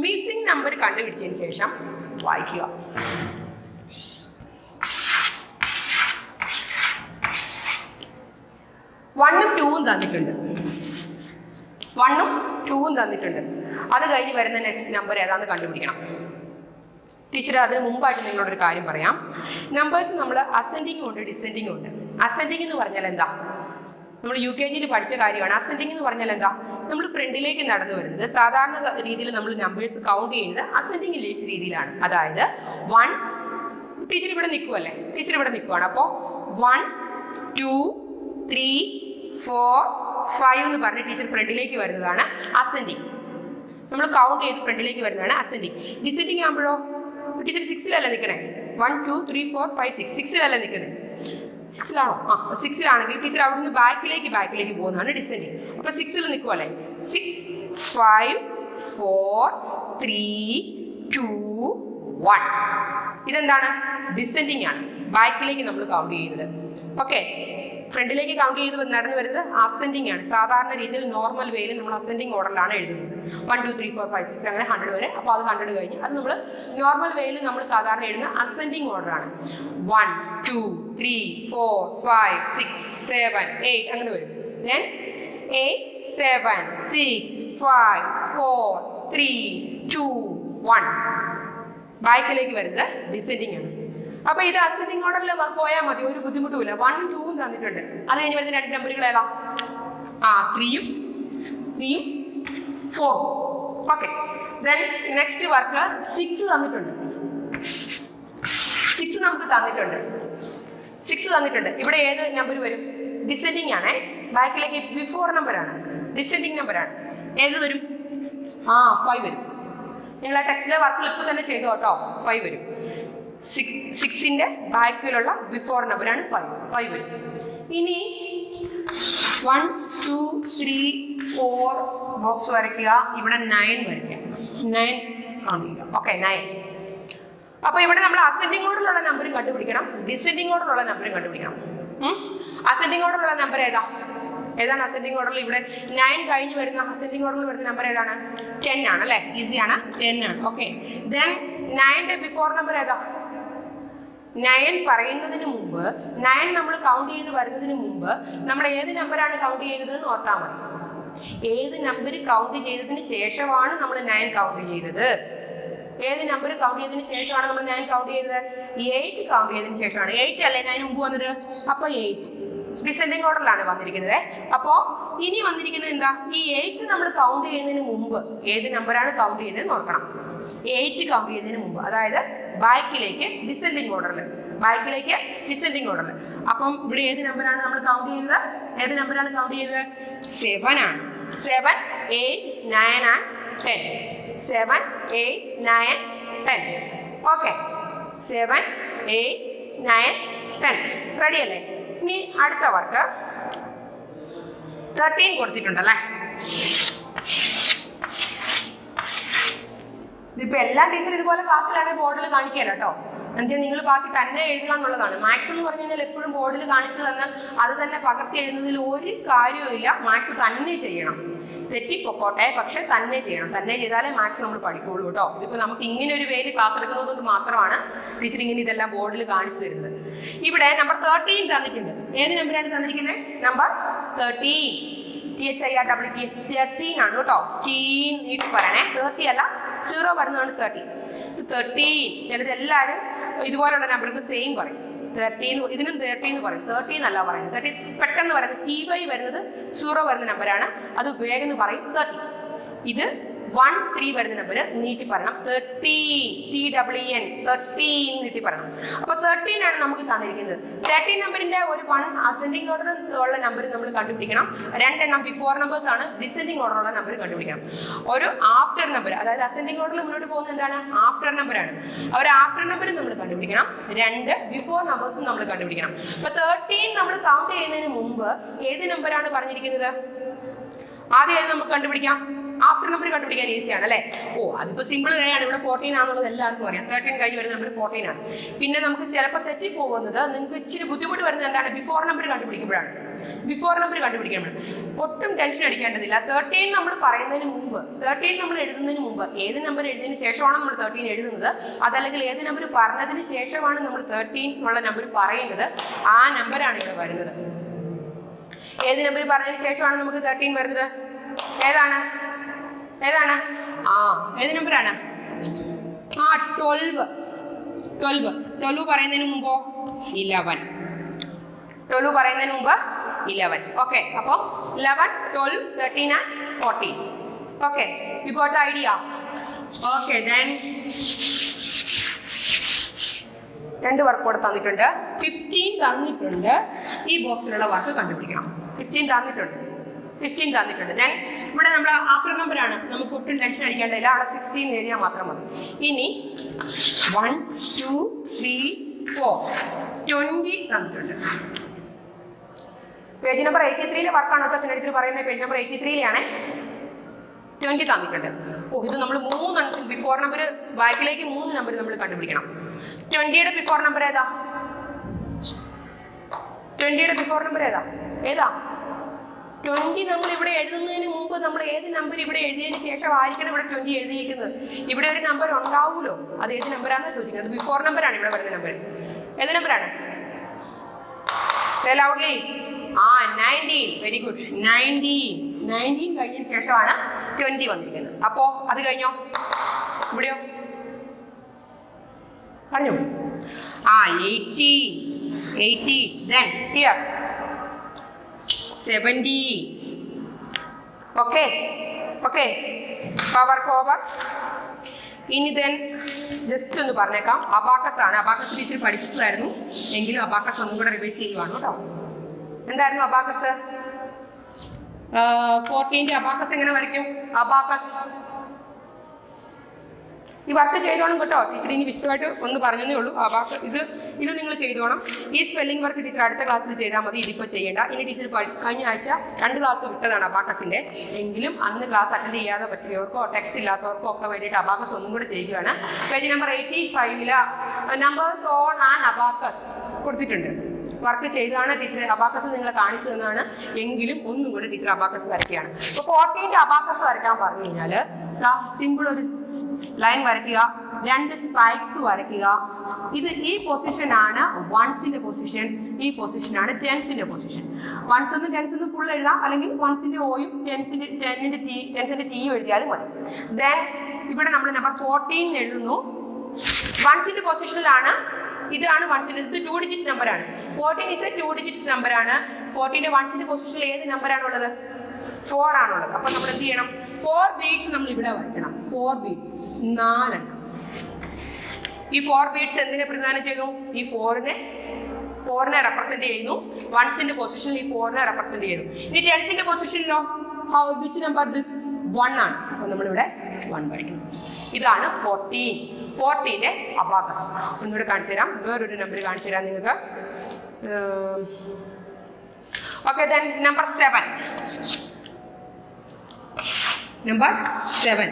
Missing number കണ്ടുപിടിച്ചതിന് ശേഷം വായിക്കുക. 1ഉം 2ഉം തന്നിട്ടുണ്ട്, 1ഉം 2ഉം തന്നിട്ടുണ്ട്. അത് കഴിഞ്ഞ് വരുന്ന നെക്സ്റ്റ് നമ്പർ ഏതാണെന്ന് കണ്ടുപിടിക്കണം. ടീച്ചർ അതിന് മുമ്പായിട്ട് നിങ്ങളോടൊരു കാര്യം പറയാം. നമ്പേഴ്സ് നമ്മൾ അസെൻഡിങ്ങും ഉണ്ട് ഡിസെൻഡിങ്ങും ഉണ്ട്. അസെൻഡിങ് എന്ന് പറഞ്ഞാൽ എന്താ, നമ്മൾ UKGയിൽ പഠിച്ച കാര്യമാണ്. അസെൻഡിങ് എന്ന് പറഞ്ഞാൽ എന്താ, നമ്മൾ ഫ്രണ്ടിലേക്ക് നടന്നു വരുന്നത്. സാധാരണ രീതിയിൽ നമ്മൾ നമ്പേഴ്സ് കൗണ്ട് ചെയ്യുന്നത് അസെൻഡിങ് രീതിയിലാണ്. അതായത് 1, ടീച്ചർ ഇവിടെ നിൽക്കുമല്ലേ, ടീച്ചർ ഇവിടെ നിൽക്കുവാണ്. അപ്പോൾ 1 2 3 4 5 എന്ന് പറഞ്ഞ് ടീച്ചർ ഫ്രണ്ടിലേക്ക് വരുന്നതാണ് അസെൻഡിങ്. നമ്മൾ കൗണ്ട് ചെയ്ത് ഫ്രണ്ടിലേക്ക് വരുന്നതാണ് അസെൻഡിങ്. ഡിസെൻഡിങ് ആകുമ്പോഴോ ടീച്ചർ 6ലല്ല നിൽക്കണേ. 1 2 3 4 5 6 6ലല്ല നിൽക്കുന്നത്. 6ലാണോ? 6ലാണെങ്കിൽ ടീച്ചർ അവിടെ നിന്ന് ബാക്കിലേക്ക് പോകുന്നതാണ് ഡിസെൻഡിങ്. അപ്പോൾ 6ൽ നിൽക്കുമല്ലേ. 6 5 4 3 2 1. ഇതെന്താണ്, ഡിസെൻഡിങ് ആണ്. ബാക്കിലേക്ക് നമ്മൾ കൗണ്ട് ചെയ്യുന്നത്. ഓക്കെ, ഫ്രണ്ടിലേക്ക് കൗണ്ട് ചെയ്ത് നടന്നു വരുന്നത് അസെൻഡിങ് ആണ്. സാധാരണ രീതിയിൽ നോർമൽ വേയിൽ നമ്മൾ അസെൻഡിങ് ഓർഡറിലാണ് എഴുതുന്നത്. 1 2 3 4 5 6 അങ്ങനെ 100 വരെ. അപ്പോൾ അത് 100 കഴിഞ്ഞ് അത് നമ്മൾ നോർമൽ വേയിൽ നമ്മൾ സാധാരണ എഴുതുന്ന അസെൻഡിങ് ഓർഡറാണ്. 1 2 3 4 5 6 7 8 അങ്ങനെ വരും. ദെൻ 8 7 6 5 4 3 2 1. ബാക്കിലേക്ക് വരുന്നത് ഡിസെൻഡിങ് ആണ്. അപ്പോൾ ഇത് അസെൻഡിങ് ഓർഡറിൽ പോയാൽ മതി, ഒരു ബുദ്ധിമുട്ടുമില്ല. 1ഉം 2ഉം തന്നിട്ടുണ്ട്. അത് കഴിഞ്ഞ് വരുന്ന 2 നമ്പറുകൾ ഏതാ, 3ഉം 4. ഓക്കെ, ദെൻ നെക്സ്റ്റ് വർക്ക് 6 തന്നിട്ടുണ്ട്. 6 നമുക്ക് തന്നിട്ടുണ്ട്. 6 തന്നിട്ടുണ്ട്. ഇവിടെ ഏത് നമ്പർ വരും, ഡിസെൻഡിങ് ആണേ. ബാക്കിലേക്ക് ബിഫോർ നമ്പറാണ്, ഡിസെൻഡിങ് നമ്പറാണ്. ഏത് വരും, 5 വരും. നിങ്ങൾ ആ ടെക്സ്റ്റിലെ വർക്കിൽ ഇപ്പോൾ തന്നെ ചെയ്തു കേട്ടോ. 5 വരും. 6ന്റെ ബാക്കിലുള്ള ബിഫോർ നമ്പറാണ് 5 വരും. ഇനി 1 2 3 4 ബോക്സ് വരയ്ക്കുക. ഇവിടെ 9 വരയ്ക്കുക. 9 കൗണ്ട് ചെയ്യുക. ഓക്കെ, 9. അപ്പോൾ ഇവിടെ നമ്മൾ അസെൻഡിങ് ഓർഡറിലുള്ള നമ്പർ കണ്ടുപിടിക്കണം, ഡിസെൻഡിങ് ഓർഡറിലുള്ള നമ്പർ കണ്ടുപിടിക്കണം. അസെൻഡിങ് ഓർഡറിലുള്ള നമ്പർ ഏതാണ് അസെൻഡിങ് ഓർഡറിൽ? ഇവിടെ 9 കഴിഞ്ഞ് വരുന്ന അസെൻഡിങ് ഓർഡറിൽ വരുന്ന നമ്പർ ഏതാണ്? 10 ആണ് അല്ലേ, ഈസിയാണ്, 10 ആണ്. ഓക്കെ, ദെൻ 9ന്റെ ബിഫോർ നമ്പർ ഏതാ? 9 പറയുന്നതിന് മുമ്പ്, 9 നമ്മൾ കൗണ്ട് ചെയ്ത് വരുന്നതിന് മുമ്പ് നമ്മൾ ഏത് നമ്പറാണ് കൗണ്ട് ചെയ്തതെന്ന് ഓർത്താൽ മതി. ഏത് നമ്പർ കൗണ്ട് ചെയ്തതിന് ശേഷമാണ് നമ്മൾ 9 കൗണ്ട് ചെയ്തത്? ഏത് നമ്പർ കൗണ്ട് ചെയ്തതിന് ശേഷമാണ് നമ്മൾ 9 കൗണ്ട് ചെയ്തത്? 8 കൗണ്ട് ചെയ്തതിന് ശേഷമാണ്. 8 അല്ലേ 9 മുമ്പ് വന്നത്? അപ്പോൾ 8 ഡിസെൻഡിങ് ഓർഡറിലാണ് വന്നിരിക്കുന്നത്. അപ്പോൾ ഇനി വന്നിരിക്കുന്നത് എന്താ, ഈ 8 നമ്മൾ കൗണ്ട് ചെയ്യുന്നതിന് മുമ്പ് ഏത് നമ്പറാണ് കൗണ്ട് ചെയ്തതെന്ന് ഓർക്കണം. 8 കൗണ്ട് ചെയ്യുന്നതിന് മുമ്പ്, അതായത് ബാക്കിലേക്ക് ഡിസെൻഡിങ് ഓർഡറിൽ, ബാക്കിലേക്ക് ഡിസെൻഡിങ് ഓർഡറിൽ. അപ്പം ഇവിടെ ഏത് നമ്പറാണ് നമ്മൾ കൗണ്ട് ചെയ്തത്? ഏത് നമ്പറാണ് കൗണ്ട് ചെയ്തത്? 7 ആണ്. 7 8 9 ആൻഡ് 10. 7 8 9 10. ഓക്കെ, 7 8 9 10. റെഡി അല്ലേ? ഇനി അടുത്ത വർക്ക് 13 കൊടുത്തിട്ടുണ്ടല്ലേ. ഇതിപ്പോൾ എല്ലാ ടീച്ചർ ഇതുപോലെ ക്ലാസ്സിലാണെങ്കിൽ ബോർഡിൽ കാണിക്കുകയല്ല കേട്ടോ. എന്നുവെച്ചാൽ നിങ്ങൾ ബാക്കി തന്നെ എഴുതുക എന്നുള്ളതാണ്. മാത്സ് എന്ന് പറഞ്ഞു കഴിഞ്ഞാൽ എപ്പോഴും ബോർഡിൽ കാണിച്ചു തന്നെ അത് തന്നെ പകർത്തി എഴുതുന്നതിൽ ഒരു കാര്യവുമില്ല. മാത്സ് തന്നെ ചെയ്യണം. തെറ്റിപ്പൊക്കോട്ടെ, പക്ഷെ തന്നെ ചെയ്യണം. തന്നെ ചെയ്താലേ മാത്സ് നമ്മൾ പഠിക്കുള്ളൂ കേട്ടോ. ഇതിപ്പോൾ നമുക്ക് ഇങ്ങനെ ഒരു വേയിൽ ക്ലാസ് എടുക്കുന്നത് കൊണ്ട് മാത്രമാണ് ടീച്ചർ ഇങ്ങനെ ഇതെല്ലാം ബോർഡിൽ കാണിച്ചു തരുന്നത്. ഇവിടെ നമ്പർ 13 തന്നിട്ടുണ്ട്. ഏത് നമ്പറാണ് തന്നിരിക്കുന്നത്? നമ്പർ 13. THIRWT 13 ആണ് കേട്ടോ. ടീൻ നീട്ടി പറയണേ. 30 അല്ല, 0 വരുന്നതാണ് 30. 13. ചിലരെല്ലാവരും ഇതുപോലുള്ള നമ്പർക്ക് സെയിം പറയും. 13, ഇതിനും 30 എന്ന് പറയും. 30 എന്നല്ല പറയുന്നത്. 30 പെട്ടെന്ന് പറയുന്നത് TY വരുന്നത് 0 വരുന്ന നമ്പറാണ്. അത് വേഗം എന്ന് പറയും 30. ഇത് 1 3 വരുന്ന നമ്പർ നീട്ടി പറയണം. 13 TWN 13 നീട്ടി പറയണം. അപ്പോൾ 13 ആണ് നമുക്ക് തന്നിരിക്കുന്നത്. 13 നമ്പറിന്റെ ഒരു 1 അസെൻഡിങ് ഓർഡർ ഉള്ള നമ്പർ നമ്മൾ കണ്ടുപിടിക്കണം. 2 എണ്ണം ബിഫോർ നമ്പേഴ്സ് ആണ്. ഡിസെൻഡിങ് ഓർഡർ ഉള്ള നമ്പർ കണ്ടുപിടിക്കണം. ഒരു ആഫ്റ്റർ നമ്പർ, അതായത് അസെൻഡിങ് ഓർഡറിൽ മുന്നോട്ട് പോകുന്നത് എന്താണ്? ആഫ്റ്റർ നമ്പറാണ്. ഒരു ആഫ്റ്റർ നമ്പർ നമ്മൾ കണ്ടുപിടിക്കണം. 2 ബിഫോർ നമ്പേഴ്സും നമ്മൾ കണ്ടുപിടിക്കണം. അപ്പോൾ 13 നമ്മൾ കൗണ്ട് ചെയ്യുന്നതിന് മുമ്പ് ഏത് നമ്പറാണ് പറഞ്ഞിരിക്കുന്നത്? ആദ്യം ഏത് നമുക്ക് കണ്ടുപിടിക്കാം? ആഫ്റ്റർ നമ്പർ കണ്ടുപിടിക്കാൻ ഈസിയാണ് അല്ലേ? അതിപ്പോൾ സിമ്പിൾ ആണ്. ഇവിടെ 14 ആണെന്നുള്ളത് എല്ലാവർക്കും അറിയാം. 13 കഴിഞ്ഞ് വരുന്ന നമ്പർ 14 ആണ്. പിന്നെ നമുക്ക് ചിലപ്പോൾ തെറ്റിപ്പോകുന്നത്, നിങ്ങൾക്ക് ഇച്ചിരി ബുദ്ധിമുട്ട് വരുന്നത് എന്താണ്? ബിഫോർ നമ്പർ കണ്ടുപിടിക്കുമ്പോഴാണ്. ബിഫോർ നമ്പർ കണ്ടുപിടിക്കുമ്പോൾ ഒട്ടും ടെൻഷൻ അടിക്കേണ്ടതില്ല. 13 നമ്മൾ പറയുന്നതിന് മുമ്പ്, 13 നമ്മൾ എഴുതുന്നതിന് മുമ്പ് ഏത് നമ്പർ എഴുതിയതിന് ശേഷമാണ് നമ്മൾ 13 എഴുതുന്നത്, അതല്ലെങ്കിൽ ഏത് നമ്പർ പറഞ്ഞതിന് ശേഷമാണ് നമ്മൾ 13 ഉള്ള നമ്പർ പറയുന്നത്, ആ നമ്പറാണ് ഇവിടെ വരുന്നത്. ഏത് നമ്പർ പറഞ്ഞതിന് ശേഷമാണ് നമുക്ക് 13 വരുന്നത്? ഏതാണ്? ഏത് നമ്പറാണ്? 12 പറയുന്നതിന് മുമ്പോ 11. 12 പറയുന്നതിന് മുമ്പ് 11. ഓക്കെ, അപ്പോൾ 11, 12, 13 and 14. Okay, you got the idea? Okay, then 2 work കൂടെ തന്നിട്ടുണ്ട്. 15 തന്നിട്ടുണ്ട്. ഈ ബോക്സിലുള്ള വർക്ക് കണ്ടുപിടിക്കണം. 15 തന്നിട്ടുണ്ട്. ദെൻ ഇവിടെ നമ്മൾ ആഫ്റ്റർ നമ്പർ ആണ്. നമുക്ക് ഒട്ടും ടെൻഷൻ അടിക്കേണ്ടതില്ല. അവിടെ 16 എഴുതിയാൽ മാത്രം മതി. ഇനി 1 2 3 4 20 തന്നിട്ടുണ്ട്. പേജ് നമ്പർ 83 വർക്കാണ് കേട്ടോ സിനഡിൽ പറയുന്നത്. പേജ് നമ്പർ 83 20 തന്നിട്ടുണ്ട്. ഇത് നമ്മൾ 3 എണ്ണത്തിൽ ബിഫോർ നമ്പർ, ബാക്കിലേക്ക് 3 നമ്പർ നമ്മൾ കണ്ടുപിടിക്കണം. 20യുടെ ബിഫോർ നമ്പർ ഏതാ? 20യുടെ ബിഫോർ നമ്പർ ഏതാ? 20 നമ്മൾ ഇവിടെ എഴുതുന്നതിന് മുമ്പ് നമ്മൾ ഏത് നമ്പർ ഇവിടെ എഴുതിയതിന് ശേഷം ആയിരിക്കണം ഇവിടെ 20 എഴുതിയിരിക്കുന്നത്. ഇവിടെ ഒരു നമ്പർ ഉണ്ടാവുമല്ലോ, അത് ഏത് നമ്പറാണെന്ന് ചോദിക്കുന്നത്. അത് ബിഫോർ നമ്പറാണ് ഇവിടെ വരുന്ന നമ്പർ. ഏത് നമ്പറാണ്? Say loudly. 19. Very good. 19 കഴിഞ്ഞതിന് ശേഷമാണ് 20 വന്നിരിക്കുന്നത്. അപ്പോൾ അത് കഴിഞ്ഞോ? ഇവിടെയോ? പറഞ്ഞു. 80. Then here 70. Okay, power over. ഇനി ദെൻ ജസ്റ്റ് ഒന്ന് പറഞ്ഞേക്കാം, അബാക്കസ് ആണ്. അബാക്കസ് ടീച്ചർ പഠിപ്പിച്ചതായിരുന്നു, എങ്കിലും അബാക്കസ് ഒന്നും കൂടെ റിവൈസ് ചെയ്യുവാണ് കേട്ടോ. എന്തായിരുന്നു അബാക്കസ്? 14 അബാക്കസ് എങ്ങനെ വരയ്ക്കും? അബാക്കസ് ഈ വർക്ക് ചെയ്തോണം കേട്ടോ. ടീച്ചർ ഇനി വിശദമായിട്ട് ഒന്ന് പറഞ്ഞതേ ഉള്ളൂ. ഇത് നിങ്ങൾ ചെയ്തോണം. ഈ സ്പെല്ലിംഗ് വർക്ക് ടീച്ചർ അടുത്ത ക്ലാസ്സിൽ ചെയ്താൽ മതി. ഇതിപ്പോൾ ചെയ്യേണ്ട. ഇനി ടീച്ചർ കഴിഞ്ഞ ആഴ്ച 2 ക്ലാസ് വിട്ടതാണ് അബാക്കസിൻ്റെ. എങ്കിലും അന്ന് ക്ലാസ് അറ്റൻഡ് ചെയ്യാതെ പറ്റിയവർക്കോ ടെക്സ്റ്റ് ഇല്ലാത്തവർക്കോ ഒക്കെ വേണ്ടിയിട്ട് അബാക്കസ് ഒന്നും കൂടെ ചെയ്യുകയാണ്. Page number 85 numbers on an abacus കൊടുത്തിട്ടുണ്ട്. വർക്ക് ചെയ്താണ് ടീച്ചർ. അബാക്കസ് നിങ്ങളെ കാണിച്ചു തന്നാണ്, എങ്കിലും ഒന്നും കൂടെ ടീച്ചർ അബാക്കസ് വരയ്ക്കുകയാണ്. അപ്പോൾ 14 അബാക്കസ് വരയ്ക്കാൻ പറഞ്ഞു കഴിഞ്ഞാൽ സിമ്പിൾ ഒരു ലൈൻ വരയ്ക്കുക, 2 സ്പൈക്സ് വരയ്ക്കുക. ഈ പൊസിഷനാണ് വൺസിന്റെ പൊസിഷൻ, ഈ പൊസിഷനാണ് ടെൻസിന്റെ പൊസിഷൻ. വൺസ് ടെൻസ് ഫുൾ എഴുതാം, അല്ലെങ്കിൽ വൺസിന്റെ ഓയും ടെൻസിന്റെ ടിയും എഴുതിയാലും മതി. ദെൻ ഇവിടെ നമ്മൾ നമ്പർ 14 എഴുതുന്നു. വൺസിന്റെ പൊസിഷനിലാണ്. ഇതാണ് വൺസിന്റെ, ഇത് 2 ഡിജിറ്റ് നമ്പറാണ്. 14 ഇസ് എ 2 ഡിജിറ്റ് നമ്പറാണ്. 14ന്റെ വൺസിന്റെ പൊസിഷനിൽ ഏത് നമ്പറാണുള്ളത്? 4 ആണുള്ളത്. അപ്പൊ നമ്മൾ എന്ത് ചെയ്യണം? 4 ബീഡ്സ് നമ്മൾ ഇവിടെ വരയ്ക്കണം. 4 ബീഡ്സ് 4 എണ്ണം. ഈ 4 ബീഡ്സ് എന്തിനെ പ്രതിനിധാനം ചെയ്യുന്നു? ഈ 4നെ റെപ്രസെന്റ് ചെയ്യുന്നു. വൺസിന്റെ പൊസിഷനിൽ ഈ 4നെ റെപ്രസെന്റ് ചെയ്യുന്നു. ഇനി ടെൻസിന്റെ പൊസിഷനിലോ വിച്ച് നമ്പർ? ദിസ് 1 ആണ്. അപ്പൊ നമ്മളിവിടെ 1 വരയ്ക്കണം. ഇതാണ് 14ന്റെ അബാക്കസ്. ഒന്നുകൂടെ കാണിച്ചു തരാം. വേറൊരു നമ്പർ കാണിച്ചു തരാം നിങ്ങൾക്ക്. Okay, then number 7. Number 7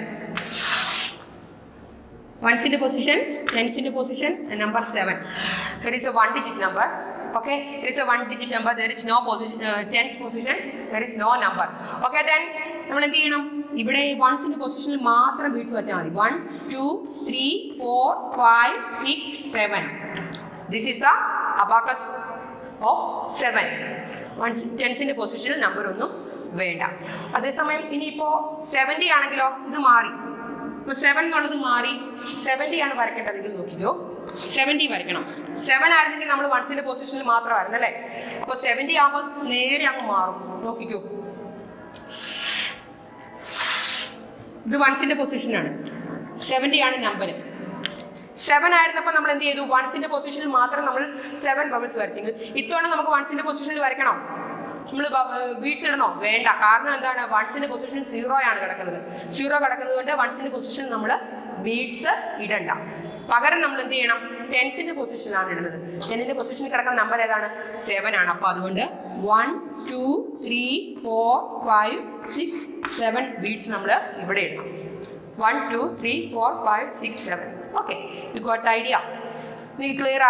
Ones position, tens position, and number 7. There is a 1-digit number. Okay, there is a 1-digit number. There is no position, tens position. There is no number. Okay, then നമ്മൾ എന്ത് ചെയ്യണം? ഇവിടെ വൺസിന്റെ പൊസിഷനിൽ മാത്രം beads വെച്ചാൽ മതി. 1, 2, 3, 4, 5, 6, 7. This is the abacus of 7. ടെൻസിന്റെ പൊസിഷനിൽ number ഒന്നും വേണ്ട. അതേസമയം ഇനിയിപ്പോൾ 70 ആണെങ്കിലോ ഇത് മാറി. ഇപ്പോൾ 7 എന്നുള്ളത് മാറി 70 ആണ് വരയ്ക്കേണ്ടതെങ്കിൽ നോക്കിക്കോ. 70 വരയ്ക്കണം. 7 ആയിരുന്നെങ്കിൽ നമ്മൾ വൺസിന്റെ പൊസിഷനിൽ മാത്രമായിരുന്നു അല്ലേ. അപ്പോൾ 70 ആകുമ്പോൾ നേരെ അങ്ങ് മാറും. നോക്കിക്കോ, ഇത് വൺസിന്റെ പൊസിഷനാണ്. 70 ആണ് നമ്പർ. 7 ആയിരുന്നപ്പോൾ നമ്മൾ എന്ത് ചെയ്തു? വൺസിന്റെ പൊസിഷനിൽ മാത്രം നമ്മൾ 7 ബബിൾസ് വരച്ചെങ്കിൽ ഇത്തവണ നമുക്ക് വൺസിന്റെ പൊസിഷനിൽ വരയ്ക്കണം. നമ്മൾ ബീഡ്സ് ഇടണോ? വേണ്ട. കാരണം എന്താണ്? വൺസിന്റെ പൊസിഷൻ 0 ആണ് കിടക്കുന്നത്. 0 കിടക്കുന്നത് കൊണ്ട് വൺസിന്റെ പൊസിഷൻ നമ്മൾ ബീഡ്സ് ഇടണ്ട. പകരം നമ്മൾ എന്ത് ചെയ്യണം? ടെൻസിന്റെ പൊസിഷനിലാണ് ഇടുന്നത്. 10ന്റെ പൊസിഷനിൽ കിടക്കുന്ന നമ്പർ ഏതാണ്? 7 ആണ്. അപ്പോൾ അതുകൊണ്ട് 1, 2, 3, 4, 5, 6, 7 ബീഡ്സ് നമ്മൾ ഇവിടെ ഇടണം. 1, 2, 3, 4, 5, 6, 7. Okay, you got idea? നിങ്ങൾക്ക് ക്ലിയർ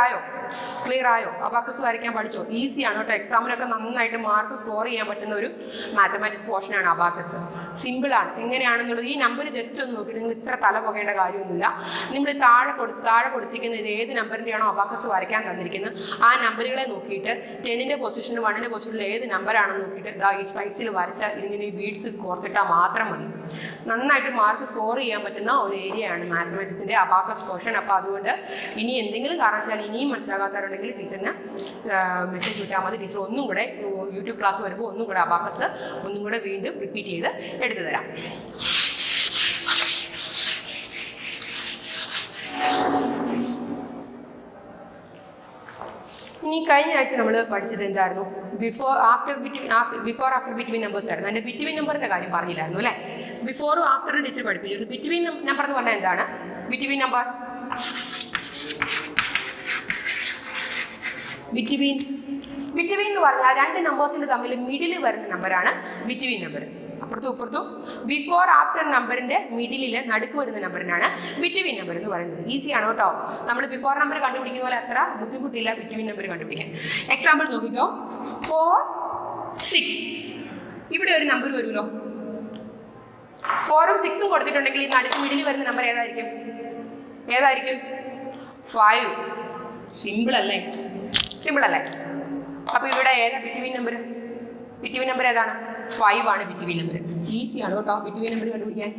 ആയോ? അബാക്കസ് വരയ്ക്കാൻ പഠിച്ചോ? ഈസിയാണ് കേട്ടോ. എക്സാമിനൊക്കെ നന്നായിട്ട് മാർക്ക് സ്കോർ ചെയ്യാൻ പറ്റുന്ന ഒരു മാത്തമാറ്റിക്സ് പോർഷനാണ് അബാക്കസ്. സിമ്പിളാണ്. എങ്ങനെയാണെന്നുള്ളത് ഈ നമ്പർ ജസ്റ്റ് ഒന്ന് നോക്കിയിട്ട് നിങ്ങൾ ഇത്ര തല പോകേണ്ട കാര്യമൊന്നുമില്ല. നിങ്ങൾ താഴെ കൊടുത്തിരിക്കുന്ന ഇത് ഏത് നമ്പറിൻ്റെയാണോ അബാക്കസ് വരയ്ക്കാൻ തന്നിരിക്കുന്നത് ആ നമ്പറുകളെ നോക്കിയിട്ട് 10ന്റെ പൊസിഷനിൽ 1ന്റെ പൊസിഷനിൽ ഏത് നമ്പറാണെന്ന് നോക്കിയിട്ട് ഇതാ ഈ സ്പൈക്സിൽ വരച്ചാൽ ഇങ്ങനെ ഈ ബീഡ്സ് കോർത്തിട്ടാൽ മാത്രം മതി. നന്നായിട്ട് മാർക്ക് സ്കോർ ചെയ്യാൻ പറ്റുന്ന ഒരു ഏരിയയാണ് മാത്തമാറ്റിക്സിൻ്റെ അബാക്കസ് പോർഷൻ. അപ്പോൾ അതുകൊണ്ട് ഇനി എന്തെങ്കിലും കാരണവശാൽ ഇനിയും മനസ്സിലാകാത്തവരുണ്ടെങ്കിൽ ടീച്ചറിന് മെസ്സേജ് വിട്ടാൽ മതി. ടീച്ചർ ഒന്നും കൂടെ യൂട്യൂബ് ക്ലാസ് വരുമ്പോൾ ഒന്നും കൂടെ അബാക്കസ് ഒന്നും കൂടെ വീണ്ടും റിപ്പീറ്റ് ചെയ്ത് എടുത്തു തരാം. ഇനി കഴിഞ്ഞ ആഴ്ച നമ്മൾ പഠിച്ചത് എന്തായിരുന്നു? ബിഫോർ ആഫ്റ്റർ ബിറ്റ്വീൻ നമ്പേഴ്സ് ആയിരുന്നു. അതിൻ്റെ ബിറ്റ്വീൻ നമ്പറിൻ്റെ കാര്യം പറഞ്ഞില്ലായിരുന്നു അല്ലേ? ബിഫോറും ആഫ്റ്ററും ടീച്ചർ പഠിപ്പിച്ചിരുന്നു. ബിറ്റ്വീൻ നമ്പർ എന്ന് പറഞ്ഞാൽ എന്താണ്? ബിറ്റ്വീൻ നമ്പർ ബിറ്റ്വീൻ എന്ന് പറഞ്ഞാൽ 2 നമ്പേഴ്സിൻ്റെ തമ്മിൽ മിഡിൽ വരുന്ന നമ്പറാണ് ബിറ്റ്വീൻ നമ്പർ. അപ്പുറത്തും ഇപ്പുറത്തും ബിഫോർ ആഫ്റ്റർ നമ്പറിൻ്റെ മിഡിലിൽ നടുക്ക് വരുന്ന നമ്പറിനാണ് ബിറ്റ്വീൻ നമ്പർ എന്ന് പറയുന്നത്. ഈസിയാണ് കേട്ടോ. നമ്മൾ ബിഫോർ നമ്പർ കണ്ടുപിടിക്കുന്ന പോലെ അത്ര ബുദ്ധിമുട്ടില്ല ബിറ്റ്വീൻ നമ്പർ കണ്ടുപിടിക്കാൻ. എക്സാമ്പിൾ നോക്കിക്കോ. 4, 6. ഇവിടെ ഒരു നമ്പർ വരുമല്ലോ. 4ഉം 6ഉം കൊടുത്തിട്ടുണ്ടെങ്കിൽ ഈ നടുക്ക് മിഡിൽ വരുന്ന നമ്പർ ഏതായിരിക്കും? 5. സിമ്പിൾ അല്ലേ? അപ്പോൾ ഇവിടെ ഏതാ ബിറ്റ്വീൻ നമ്പർ? ബിറ്റ്വീൻ നമ്പർ ഏതാണ്? 5 ആണ് ബിറ്റ്വീൻ നമ്പർ. ഈസിയാണ് കേട്ടോ ബിറ്റ്വീൻ നമ്പർ കണ്ടുപിടിക്കാൻ.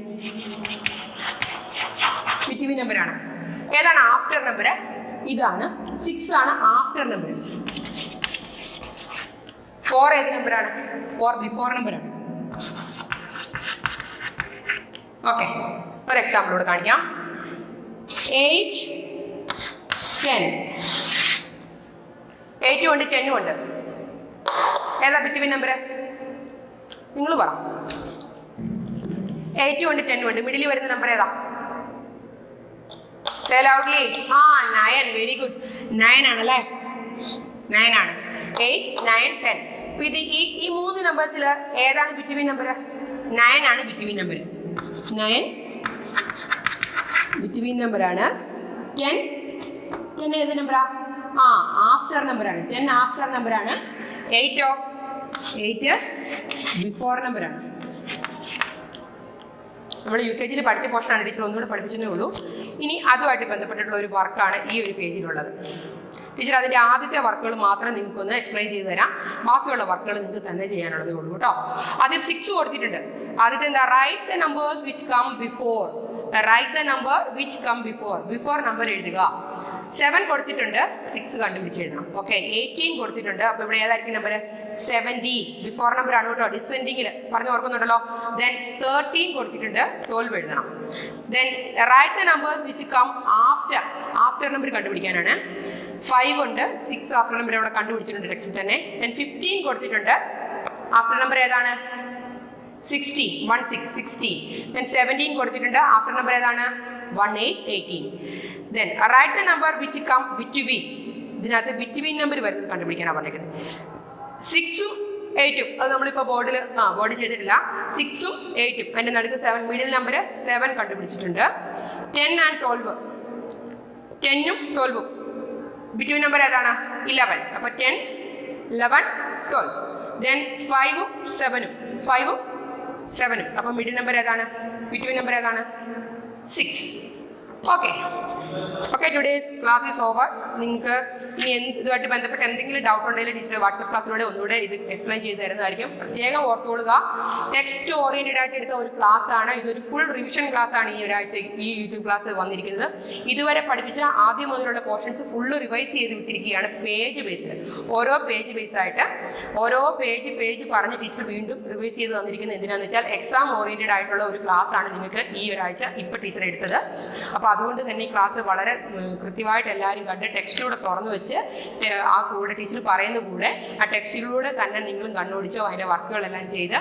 ബിറ്റ്വീൻ നമ്പറാണ്. ഏതാണ് ആഫ്റ്റർ നമ്പർ? ഇതാണ്. 6 ആണ് ആഫ്റ്റർ നമ്പർ. 4 ഏത് നമ്പറാണ്? 4 ബിഫോർ നമ്പറാണ്. ഓക്കെ, ഒരു എക്സാമ്പിളോട് കാണിക്കാം. 8, 10. 8 ഉണ്ട് 10 ഉണ്ട്. ഏതാ ബിറ്റ്വീൻ നമ്പർ? നിങ്ങൾ പറ. 8 ഉണ്ട് 10 ഉണ്ട്. മിഡിൽ വരുന്ന നമ്പർ ഏതാ? Say loudly. 9. Very good. 9 ആണല്ലേ? 9 ആണ്. 8, 9, 10. അപ്പോൾ ഇത് ഈ 3 നമ്പേഴ്സിൽ ഏതാണ് ബിറ്റ്വീൻ നമ്പർ? 9 ആണ് ബിറ്റ്വീൻ നമ്പർ. 9 ബിറ്റ്വീൻ നമ്പറാണ്. 10 ഏത് നമ്പറാ? ആഫ്റ്റർ നമ്പറാണ്. 10 ആഫ്റ്റർ നമ്പറാണ്. 8 ബിഫോർ നമ്പറാണ്. നമ്മൾ UKG പഠിച്ച പോർഷനാണ്. ടീച്ചർ ഒന്നുകൂടെ പഠിപ്പിച്ചതേ ഉള്ളൂ. ഇനി അതുമായിട്ട് ബന്ധപ്പെട്ടിട്ടുള്ള ഒരു വർക്കാണ് ഈ ഒരു പേജിലുള്ളത്. ടീച്ചർ അതിൻ്റെ ആദ്യത്തെ വർക്കുകൾ മാത്രം നിങ്ങൾക്കൊന്ന് എക്സ്പ്ലെയിൻ ചെയ്ത് തരാം. ബാക്കിയുള്ള വർക്കുകൾ നിങ്ങൾക്ക് തന്നെ ചെയ്യാനുള്ളതേ ഉള്ളൂ കേട്ടോ. ആദ്യം 6 കൊടുത്തിട്ടുണ്ട്. ആദ്യത്തെ എന്താ? Write the numbers which come before. Before number എഴുതുക. 7 കൊടുത്തിട്ടുണ്ട്. 6 കണ്ടുപിടിച്ച് എഴുതണം. ഓക്കെ, 18 കൊടുത്തിട്ടുണ്ട്. അപ്പോൾ ഇവിടെ ഏതായിരിക്കും നമ്പർ? 17. ബിഫോർ നമ്പർ ആണ് കേട്ടോ. ഡിസെൻഡിങ്ങിൽ പറഞ്ഞ് ഓർക്കുന്നുണ്ടല്ലോ. ദെൻ 13 കൊടുത്തിട്ടുണ്ട്. 12 എഴുതണം. Then write the numbers which come after number കണ്ടുപിടിക്കാനാണ്. 5 ഉണ്ട്. 6 ആഫ്റ്റർ നമ്പർ ഇവിടെ കണ്ടുപിടിച്ചിട്ടുണ്ട് ടെക്സ്റ്റിൽ തന്നെ. ദെൻ 15 കൊടുത്തിട്ടുണ്ട്. ആഫ്റ്റർ നമ്പർ ഏതാണ്? 60. 16. ദെൻ 17 കൊടുത്തിട്ടുണ്ട്. ആഫ്റ്റർ നമ്പർ ഏതാണ്? 18. Then write the number which come between. ഇതിനകത്ത് ബിറ്റ്വീൻ നമ്പർ വരുന്നത് കണ്ടുപിടിക്കാനാണ് പറഞ്ഞിരിക്കുന്നത്. 6ഉം 8ഉം അത് നമ്മളിപ്പോൾ ബോർഡ് ചെയ്തിട്ടില്ല. 6ഉം 8ഉം അതിൻ്റെ നടുക്ക് 7 മിഡിൽ നമ്പർ 7 കണ്ടുപിടിച്ചിട്ടുണ്ട്. 10 and 12 10ഉം 12ഉം ബിറ്റ്വീൻ നമ്പർ ഏതാണ് 11. അപ്പോൾ 10 11 12. ദെൻ 5ഉം 7ഉം 5ഉം 7ഉം അപ്പോൾ മിഡിൽ നമ്പർ ഏതാണ് ബിറ്റ്വീൻ നമ്പർ ഏതാണ് 6. Okay today's class is over. നിങ്ങൾക്ക് ഇനി ഇതുമായിട്ട് ബന്ധപ്പെട്ട് എന്തെങ്കിലും ഡൗട്ട് ഉണ്ടെങ്കിൽ ടീച്ചർ വാട്സപ്പ് ക്ലാസ്സിലൂടെ ഒന്നുകൂടെ ഇത് എക്സ്പ്ലെയിൻ ചെയ്ത് തരുന്നതായിരിക്കും. പ്രത്യേകം ഓർത്തുകൊള്ളുക, ടെക്സ്റ്റ് ഓറിയൻറ്റഡ് ആയിട്ട് എടുത്ത ഒരു ക്ലാസ് ആണ്. ഇതൊരു ഫുൾ റിവിഷൻ ക്ലാസ് ആണ് ഈ ഒരാഴ്ച ഈ യൂട്യൂബ് ക്ലാസ് വന്നിരിക്കുന്നത്. ഇതുവരെ പഠിപ്പിച്ച ആദ്യം മുതലുള്ള പോർഷൻസ് ഫുള്ള് റിവൈസ് ചെയ്ത് വിട്ടിരിക്കുകയാണ് പേജ് ബേസ്. ഓരോ പേജ് ബേസ് ആയിട്ട് ഓരോ പേജ് പറഞ്ഞ് ടീച്ചർ വീണ്ടും റിവൈസ് ചെയ്ത് തന്നിരിക്കുന്നത് എന്തിനാണെന്ന് വെച്ചാൽ എക്സാം ഓറിയൻറ്റഡ് ആയിട്ടുള്ള ഒരു ക്ലാസ് ആണ് നിങ്ങൾക്ക് ഈ ഒരാഴ്ച ഇപ്പോൾ ടീച്ചർ എടുത്തത്. അപ്പോൾ അതുകൊണ്ട് തന്നെ ഈ ക്ലാസ് വളരെ കൃത്യമായിട്ട് എല്ലാവരും കണ്ട് ടെക്സ്റ്റിലൂടെ തുറന്നു വെച്ച് ആ കൂടെ ടീച്ചർ പറയുന്ന കൂടെ ആ ടെക്സ്റ്റിലൂടെ തന്നെ നിങ്ങളും കണ്ണോടിച്ചോ അതിൻ്റെ വർക്കുകളെല്ലാം ചെയ്ത്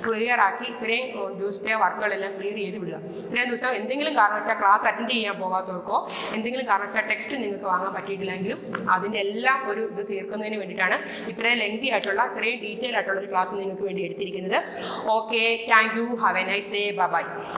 ക്ലിയർ ആക്കി ഇത്രയും ദിവസത്തെ വർക്കുകളെല്ലാം ക്ലിയർ ചെയ്ത് വിടുക. ഇത്രയും ദിവസം എന്തെങ്കിലും കാരണവശാൽ ക്ലാസ് അറ്റൻഡ് ചെയ്യാൻ പോകാത്തവർക്കോ എന്തെങ്കിലും കാരണവശാൽ ടെക്സ്റ്റ് നിങ്ങൾക്ക് വാങ്ങാൻ പറ്റിയിട്ടില്ലെങ്കിലും അതിൻ്റെ എല്ലാം ഒരു ഇത് തീർക്കുന്നതിന് വേണ്ടിയിട്ടാണ് ഇത്രയും ലെങ്തി ആയിട്ടുള്ള ഇത്രയും ഡീറ്റെയിൽ ആയിട്ടുള്ള ഒരു ക്ലാസ് നിങ്ങൾക്ക് വേണ്ടി എടുത്തിരിക്കുന്നത്. Okay, thank you, have a nice day, by.